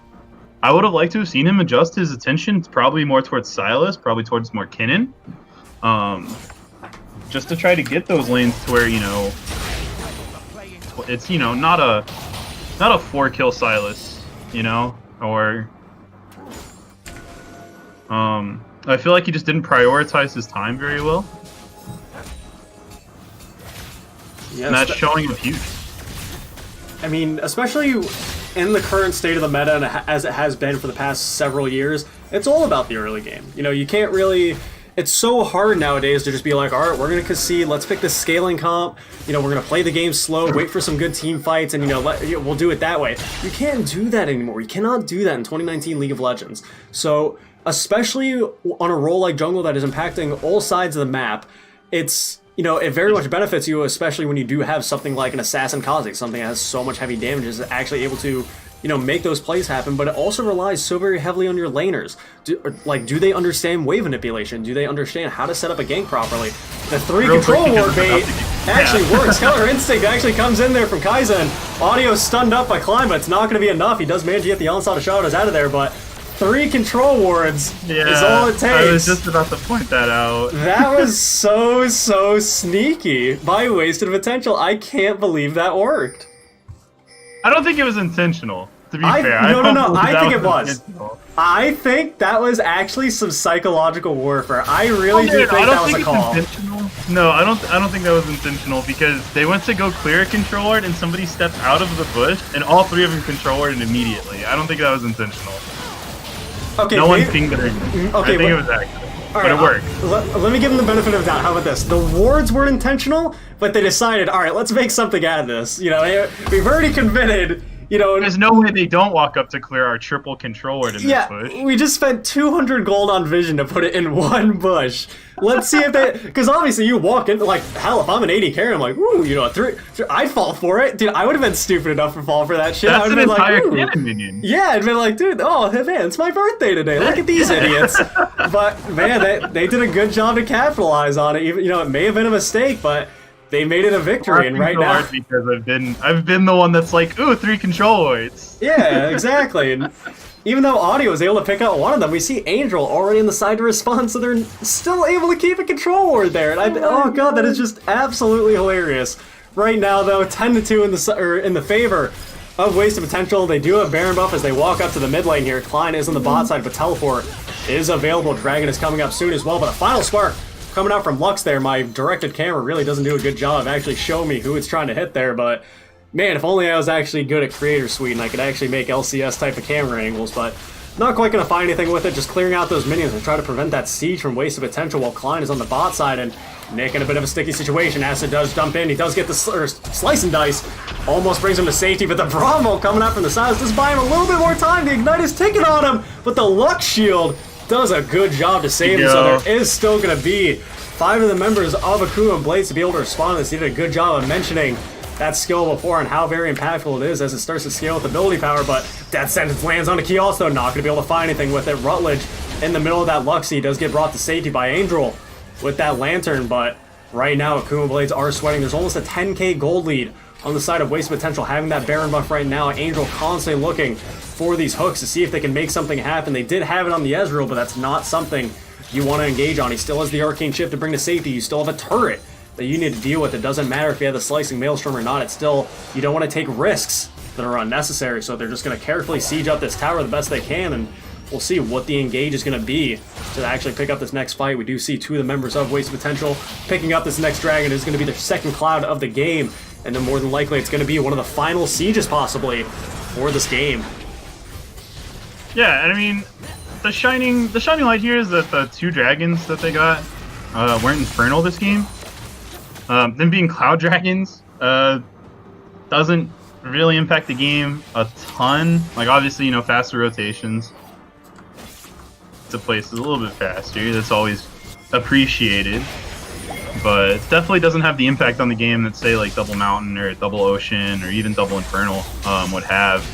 I would have liked to have seen him adjust his attention probably more towards Sylas, probably towards more Kinnan, just to try to get those lanes to where, it's, not a 4-kill Sylas, or I feel like he just didn't prioritize his time very well. Yes, and that's showing up huge. I mean, especially in the current state of the meta, and as it has been for the past several years, it's all about the early game. You can't really... It's so hard nowadays to just be like, all right, we're going to concede, let's pick this scaling comp, we're going to play the game slow, wait for some good team fights, and, we'll do it that way. You can't do that anymore. You cannot do that in 2019 League of Legends. So, especially on a role like jungle that is impacting all sides of the map, it's, it very much benefits you, especially when you do have something like an Assassin Kha'Zix, something that has so much heavy damage, is actually able to make those plays happen, but it also relies so very heavily on your laners. Do they understand wave manipulation? Do they understand how to set up a gank properly? The 3 control ward bait actually works. Killer Instinct actually comes in there from Kaizen. Audio stunned up by Klein, but it's not going to be enough. He does manage to get the onslaught of shadows out of there, but 3 control wards is all it takes. I was just about to point that out. That was so sneaky by wasted potential. I can't believe that worked. I don't think it was intentional, to be fair. No, I think it was. I think that was actually some psychological warfare. I really do think that was a call. No, I don't think that was intentional, because they went to go clear a control ward and somebody stepped out of the bush and all 3 of them control warded immediately. I don't think that was intentional. Okay, no one pinged it. Okay, I think it was accident. But it worked. Let me give them the benefit of the doubt. How about this? The wards weren't intentional, but they decided, all right, let's make something out of this. We've already committed. There's no way they don't walk up to clear our triple control ward in this bush. We just spent 200 gold on vision to put it in one bush. Let's see if they... Because obviously you walk in, like, hell, if I'm an 80 carry, I'm like, ooh, a 3... I'd fall for it. Dude, I would have been stupid enough to fall for that shit. That's I would an have been entire like, cannon minion. Yeah, I'd been like, dude, oh, man, it's my birthday today. Look at these idiots. But, man, they did a good job to capitalize on it. Even, it may have been a mistake, but... They made it a victory, and right now... Because I've been the one that's like, ooh, 3 control wards. Yeah, exactly. And even though Audio was able to pick out one of them, we see Angel already in the side to respond, so they're still able to keep a control ward there. And oh god, that is just absolutely hilarious. Right now, though, 10-2 in the favor of Wasted Potential. They do have Baron buff as they walk up to the mid lane here. Klein is on the bot side, but Teleport is available. Dragon is coming up soon as well, but a final spark coming out from Lux there. My directed camera really doesn't do a good job of actually showing me who it's trying to hit there, but man, if only I was actually good at Creator Suite and I could actually make LCS type of camera angles, but not quite going to find anything with it, just clearing out those minions and try to prevent that siege from Wasted Potential while Klein is on the bot side, and Nick in a bit of a sticky situation. Acid does jump in, he does get the Slice and Dice, almost brings him to safety, but the Bravo coming out from the sides does buy him a little bit more time. The Ignite is taking on him, but the Lux Shield does a good job to save him, so there is still going to be 5 of the members of Akuma and Blaze to be able to respond to this. He did a good job of mentioning that skill before and how very impactful it is as it starts to scale with ability power, but Death Sentence lands on a key also, not going to be able to find anything with it. Rutledge in the middle of that Luxie does get brought to safety by Angel with that Lantern, but right now Akuma Blades are sweating. There's almost a 10k gold lead on the side of Wasted Potential, having that Baron buff right now. Angel constantly looking for these hooks to see if they can make something happen. They did have it on the Ezreal, but that's not something you want to engage on. He still has the Arcane Shift to bring to safety. You still have a turret that you need to deal with. It doesn't matter if you have the Slicing Maelstrom or not. It's still, you don't want to take risks that are unnecessary, so they're just going to carefully siege up this tower the best they can, and we'll see what the engage is going to be to actually pick up this next fight. We do see 2 of the members of Wasted Potential picking up this next dragon. It's going to be their second cloud of the game, and then more than likely it's going to be one of the final sieges possibly for this game. Yeah, and I mean, the shining light here is that the 2 dragons that they got weren't infernal this game. Them being cloud dragons doesn't really impact the game a ton. Like, obviously, faster rotations to places a little bit faster. That's always appreciated, but it definitely doesn't have the impact on the game that, say, like Double Mountain or Double Ocean or even Double Infernal would have.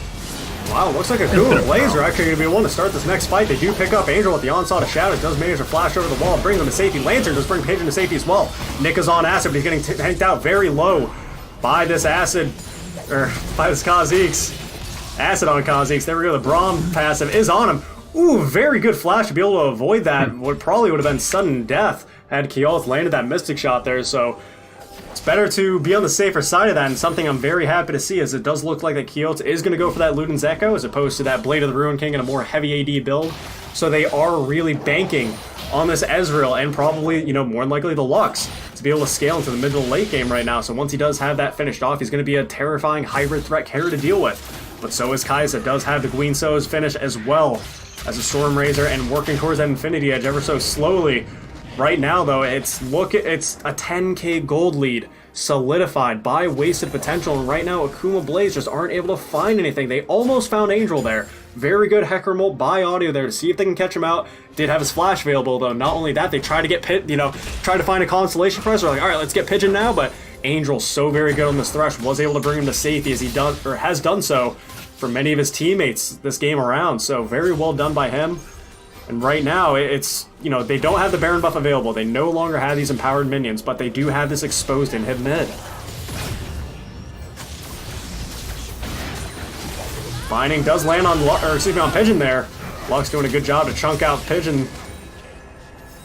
Wow, looks like Akuma and Blaze are actually going to be the one to start this next fight. They do pick up Angel with the onslaught of shadows, does manage to flash over the wall, brings him to safety. Lantern does bring Pigeon to safety as well. Nick is on acid, but he's getting tanked out very low by this acid, or by this Kha'Zix. Acid on Kha'Zix. There we go, the Braum passive is on him. Ooh, very good flash to be able to avoid that. What probably would have been sudden death had Keoth landed that Mystic shot there, so it's better to be on the safer side of that, and something I'm very happy to see is it does look like that Keoth is going to go for that Luden's Echo as opposed to that Blade of the Ruin King in a more heavy AD build. So they are really banking on this Ezreal and probably, you know, more than likely the Lux to be able to scale into the mid to late game right now. So once he does have that finished off, he's going to be a terrifying hybrid threat carrier to deal with. But so is Kai'Sa, does have the Guinsoo's finish as well as a Storm Razor and working towards that Infinity Edge ever so slowly. Right now, though, it's a 10k gold lead solidified by Wasted Potential, and right now Akuma Blaze just aren't able to find anything. They almost found Angel there. Very good Hecker Molt by Audio there to see if they can catch him out. Did have his flash available, though. Not only that, they try to get try to find a constellation for us. They're like, all right, let's get Pigeon now, but Angel's so very good on this Thresh, was able to bring him to safety as he does, or has done so for many of his teammates this game around, so very well done by him. And right now, it's, you know, they don't have the Baron buff available. They no longer have these empowered minions, but they do have this exposed inhib mid. Binding does land on, on Pigeon there. Lux doing a good job to chunk out Pigeon.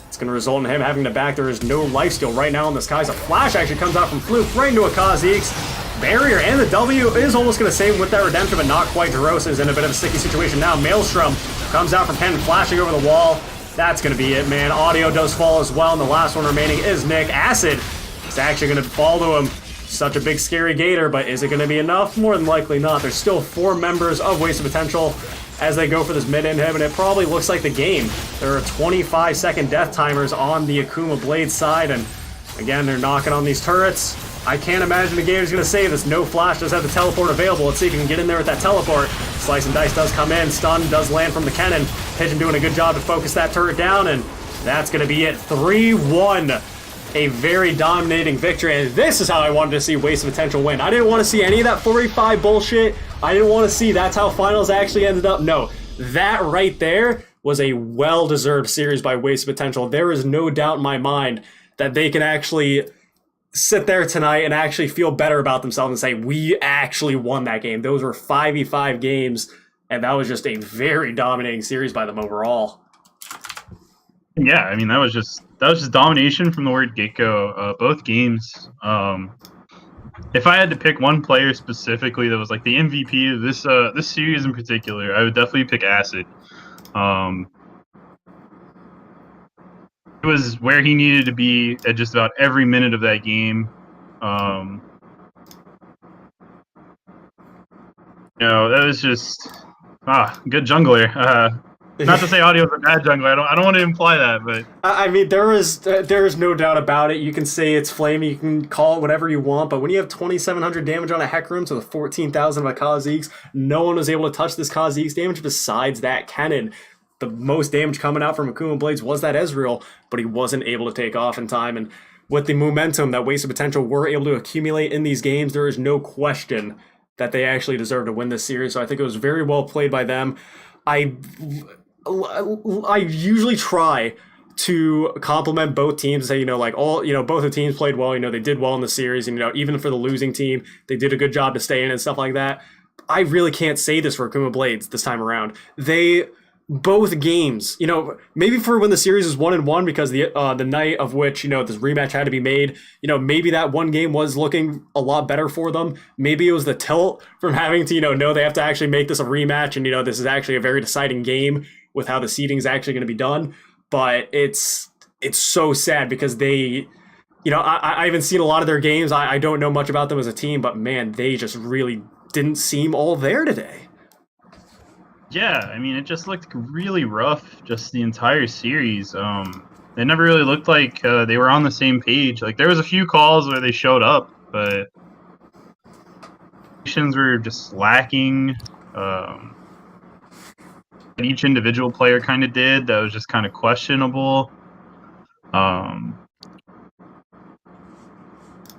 It's going to result in him having to back. There is no lifesteal right now on this Kai'Sa. Flash actually comes out from Fluke right into a Kha'Zix. Barrier and the W is almost going to save him with that redemption, but not quite. Jaros is in a bit of a sticky situation now. Maelstrom comes out from Ken, flashing over the wall. That's going to be it, man. Audio does fall as well, and the last one remaining is Nick. Acid is actually going to fall to him. Such a big, scary Gator, but is it going to be enough? More than likely not. There's still 4 members of Wasted Potential as they go for this mid inhib, and it probably looks like the game. There are 25-second death timers on the Akuma Blade side, and again, they're knocking on these turrets. I can't imagine the Gator's going to save this. No Flash does have the teleport available. Let's see if he can get in there with that teleport. Slice and Dice does come in. Stun does land from the cannon. Pigeon doing a good job to focus that turret down, and that's going to be it. 3-1. A very dominating victory, and this is how I wanted to see Wasted Potential win. I didn't want to see any of that 45 bullshit. I didn't want to see that's how finals actually ended up. No, that right there was a well-deserved series by Wasted Potential. There is no doubt in my mind that they can actually sit there tonight and actually feel better about themselves and say, we actually won that game. Those were 5v5 games, and that was just a very dominating series by them overall. Yeah, I mean, that was just domination from the word get-go. Both games. If I had to pick one player specifically that was like the MVP of this series in particular, I would definitely pick Acid. It was where he needed to be at just about every minute of that game. You know, that was just good jungler. Not to say Audio is a bad jungler. I don't want to imply that, but I mean, there is no doubt about it. You can say it's flaming, you can call it whatever you want, but when you have 2,700 damage on a Hecarim to the 14,000 of a Kha'Zix, no one was able to touch this Kha'Zix damage besides that cannon. The most damage coming out from Akuma Blades was that Ezreal, but he wasn't able to take off in time. And with the momentum that Wasted Potential were able to accumulate in these games, there is no question that they actually deserve to win this series. So I think it was very well played by them. I usually try to compliment both teams and say, both the teams played well, they did well in the series, and, even for the losing team, they did a good job to stay in and stuff like that. I really can't say this for Akuma Blades this time around. Both games, maybe for when the series is 1-1 because the night of which, this rematch had to be made, maybe that one game was looking a lot better for them. Maybe it was the tilt from having to, know they have to actually make this a rematch and, this is actually a very deciding game with how the seeding is actually going to be done. But it's so sad because they, I haven't seen a lot of their games. I don't know much about them as a team, but man, they just really didn't seem all there today. Yeah, I mean, it just looked really rough, just the entire series. It never really looked like they were on the same page. Like, there was a few calls where they showed up, but actions were just lacking. Each individual player kind of did. That was just kind of questionable. I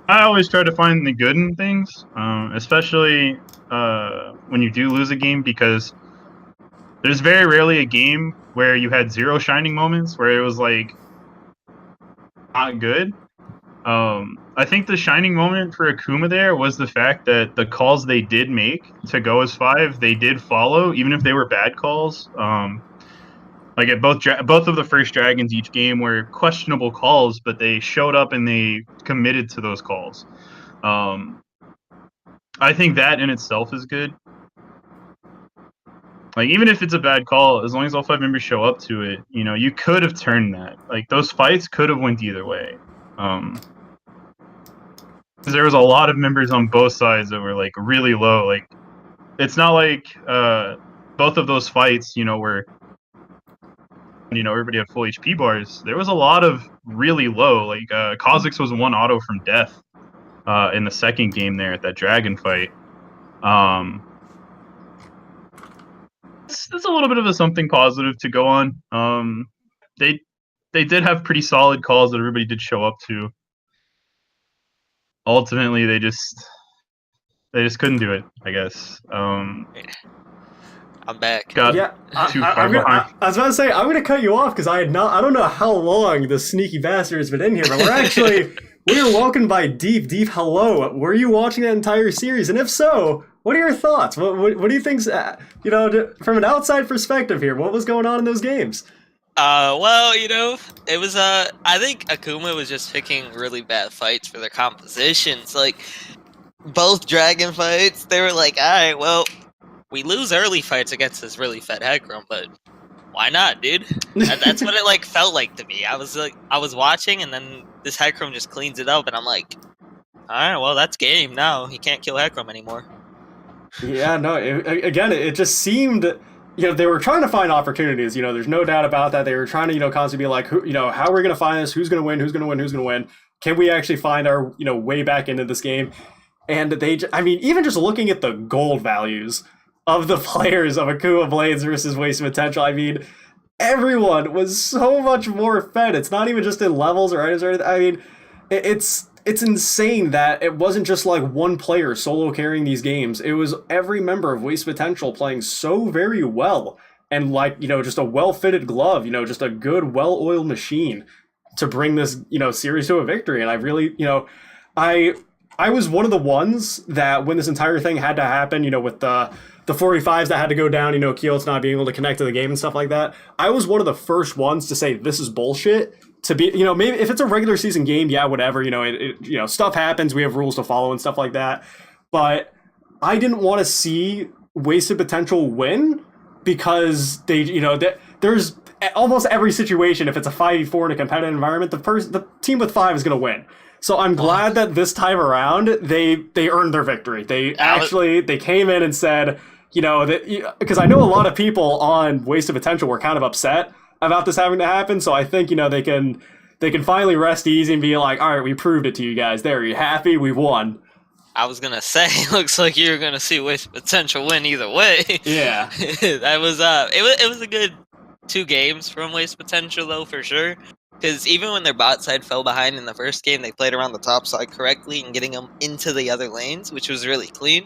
always try to find the good in things, especially when you do lose a game, because there's very rarely a game where you had 0 shining moments where it was like not good. I think the shining moment for Akuma there was the fact that the calls they did make to go as 5, they did follow, even if they were bad calls. Like at both of the first dragons, each game were questionable calls, but they showed up and they committed to those calls. I think that in itself is good. Like, even if it's a bad call, as long as all 5 members show up to it, you could have turned that. Like, those fights could have went either way. There was a lot of members on both sides that were like really low. Like, it's not like both of those fights, were everybody had full HP bars. There was a lot of really low. Like Kha'Zix was 1 auto from death in the second game there at that dragon fight. It's a little bit of a something positive to go on. They did have pretty solid calls that everybody did show up to. Ultimately, they just couldn't do it, I guess. I'm back. Yeah, I was about to say, I'm going to cut you off because I don't know how long the sneaky bastard has been in here, but we are welcomed by Deep. Deep, hello. Were you watching that entire series? And if so, what are your thoughts? What do you think, from an outside perspective here, what was going on in those games? Well, it was, I think Akuma was just picking really bad fights for their compositions. Like, both dragon fights, they were like, alright, well, we lose early fights against this really fed Hecarim, but why not, dude? That's what it, felt like to me. I was watching, and then this Hecarim just cleans it up, and I'm like, alright, well, that's game now. He can't kill Hecarim anymore. Yeah, no, it just seemed... they were trying to find opportunities. There's no doubt about that. They were trying to, constantly be like, how are we going to find this? Who's going to win? Who's going to win? Who's going to win? Can we actually find our, way back into this game? And even just looking at the gold values of the players of Akuma Blades versus Waste Potential, everyone was so much more fed. It's not even just in levels or items or anything. It's insane that it wasn't just like one player solo carrying these games. It was every member of Waste Potential playing so very well, and just a well-fitted glove, just a good, well-oiled machine to bring this, series to a victory. And I really, I was one of the ones that when this entire thing had to happen, with the 45s that had to go down, Keel's not being able to connect to the game and stuff like that, I was one of the first ones to say this is bullshit. To be, maybe if it's a regular season game, yeah, whatever, stuff happens, we have rules to follow and stuff like that. But I didn't want to see Wasted Potential win because they, there's almost every situation, if it's a 5v4 in a competitive environment, the team with 5 is going to win. So I'm glad that this time around they earned their victory. They came in and said, because I know a lot of people on Wasted Potential were kind of upset about this having to happen, so I think they can finally rest easy and be like, all right, we proved it to you guys. There, you happy? We won. I was gonna say, looks like you're gonna see Waste Potential win either way. Yeah, that was it was a good 2 games from Waste Potential though, for sure. Because even when their bot side fell behind in the first game, they played around the top side correctly and getting them into the other lanes, which was really clean.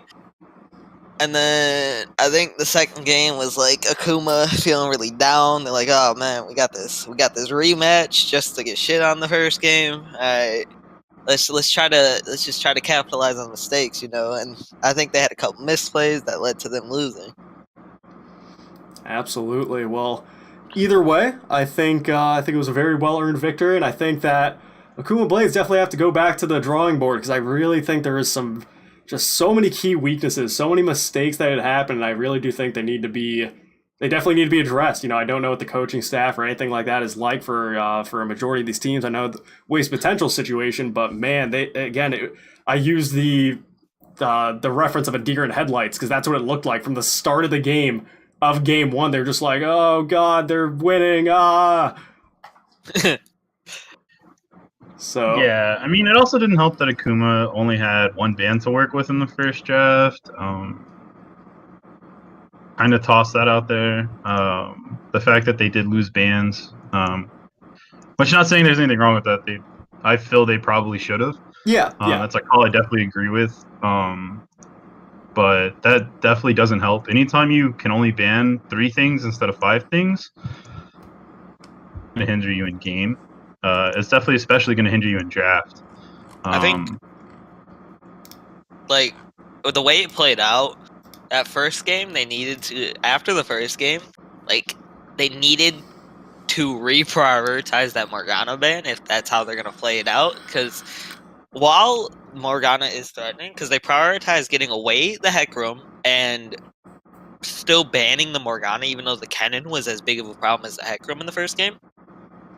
And then I think the second game was like Akuma feeling really down. They're like, "Oh man, we got this rematch just to get shit on the first game. All right, let's just try to capitalize on mistakes, And I think they had a couple misplays that led to them losing. Absolutely. Well, either way, I think it was a very well earned victory, and I think that Akuma Blades definitely have to go back to the drawing board because I really think there is just so many key weaknesses, so many mistakes that had happened, and I really do think they definitely need to be addressed. I don't know what the coaching staff or anything like that is like for a majority of these teams. I know the Waste Potential situation, but man, I use the reference of a deer in headlights because that's what it looked like from the start of the game of game 1. They're just like, oh god, they're winning, So yeah, it also didn't help that Akuma only had 1 ban to work with in the first draft. Kind of toss that out there. The fact that they did lose bans, which not saying there's anything wrong with that. I feel they probably should have. Yeah. That's a call I definitely agree with. but that definitely doesn't help. Anytime you can only ban 3 things instead of 5 things, it's going to hinder you in game. It's definitely especially going to hinder you in draft. I think, like, with the way it played out, that first game, they needed to, after the first game, like, they needed to reprioritize that Morgana ban if that's how they're going to play it out. Because while Morgana is threatening, because they prioritize getting away the Heck Room and still banning the Morgana, even though the Cannon was as big of a problem as the Heck Room in the first game.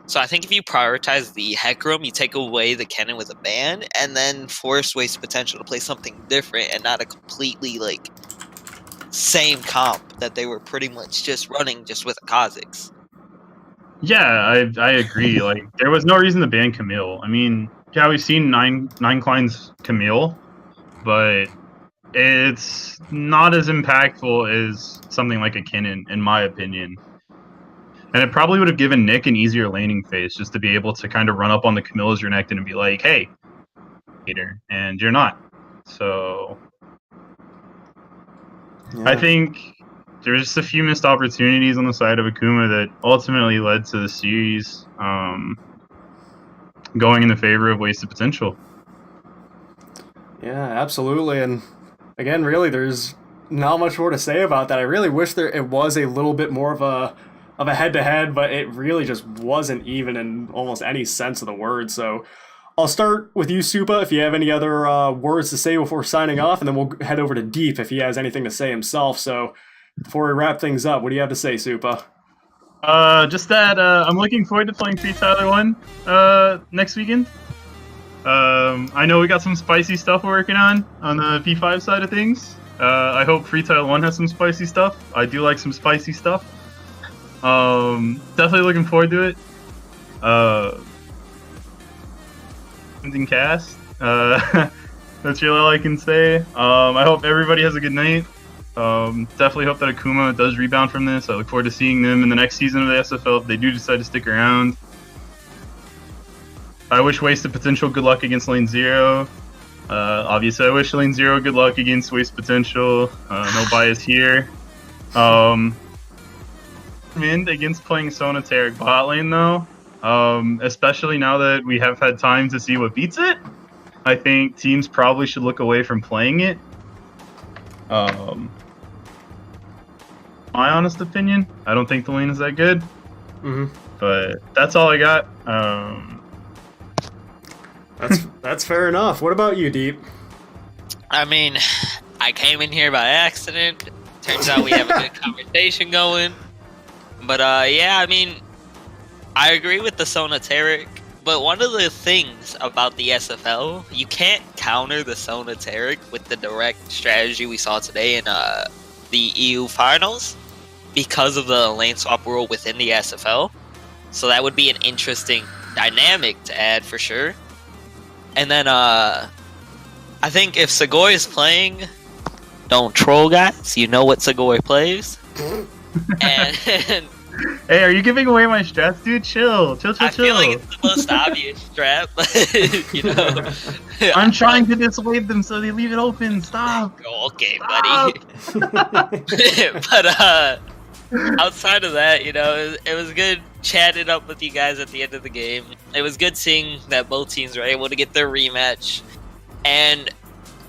So I think if you prioritize the Heck Room, you take away the Cannon with a ban, and then force Waste Potential to play something different and not a completely, like, same comp that they were pretty much just running just with a Kha'Zix. Yeah, I agree. Like, there was no reason to ban Camille. I mean, yeah, we've seen Nine Klein's Camille, but it's not as impactful as something like a Kinnan, in my opinion. And it probably would have given Nick an easier laning phase just to be able to kind of run up on the Camille as Renekton and be like, hey, hater, and you're not. So Yeah. I think there's just a few missed opportunities on the side of Akuma that ultimately led to the series going in the favor of Wasted Potential. Yeah, absolutely. And again, really, there's not much more to say about that. I really wish it was a little bit more of a head-to-head, but it really just wasn't even in almost any sense of the word. So I'll start with you, Supa, if you have any other words to say before signing off, and then we'll head over to Deep if he has anything to say himself. So before we wrap things up, what do you have to say, Supa? Just that I'm looking forward to playing Free Tyler 1 next weekend. I know we got some spicy stuff we're working on the P5 side of things. I hope Free Tyler 1 has some spicy stuff. I do like some spicy stuff. Definitely looking forward to it. In cast. That's really all I can say. I hope everybody has a good night. Definitely hope that Akuma does rebound from this. I look forward to seeing them in the next season of the SFL if they do decide to stick around. I wish Wasted Potential good luck against Lane 0. Obviously, I wish Lane 0 good luck against Wasted Potential. No bias here. Against playing Sona Taric bot lane though, especially now that we have had time to see what beats it, I think teams probably should look away from playing it. My honest opinion, I don't think the lane is that good. Mm-hmm. But that's all I got. That's fair enough. What about you, Deep? I mean, I came in here by accident. Turns out we have a good conversation going. But yeah, I mean, I agree with the Sona Taric, but one of the things about the SFL, you can't counter the Sona Taric with the direct strategy we saw today in the EU finals because of the lane swap rule within the SFL. So that would be an interesting dynamic to add for sure. And then I think if Segoy is playing, don't troll, guys. You know what Segoy plays. And hey, are you giving away my strats, dude? Chill. I feel like it's the most obvious strat, but you know. I'm trying to dissuade them so they leave it open. Stop. Okay, Stop. buddy. But outside of that, you know, it was good chatting up with you guys at the end of the game. It was good seeing that both teams were able to get their rematch, and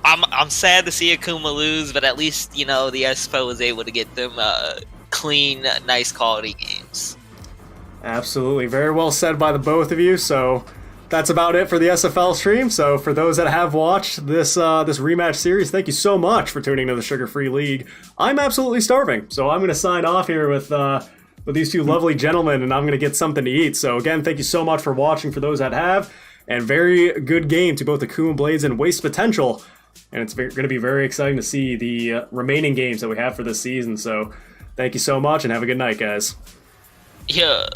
I'm sad to see Akuma lose, but at least, you know, the SFL was able to get them clean, nice quality games. Absolutely. Very well said by the both of you. So that's about it for the SFL stream. So for those that have watched this this rematch series, thank you so much for tuning to the Sugar Free League. I'm absolutely starving, so I'm going to sign off here with these two lovely gentlemen, and I'm going to get something to eat. So again, thank you so much for watching for those that have, and very good game to both the Akuma Blades and Waste Potential. And it's going to be very exciting to see the remaining games that we have for this season. So thank you so much, and have a good night, guys. Yeah.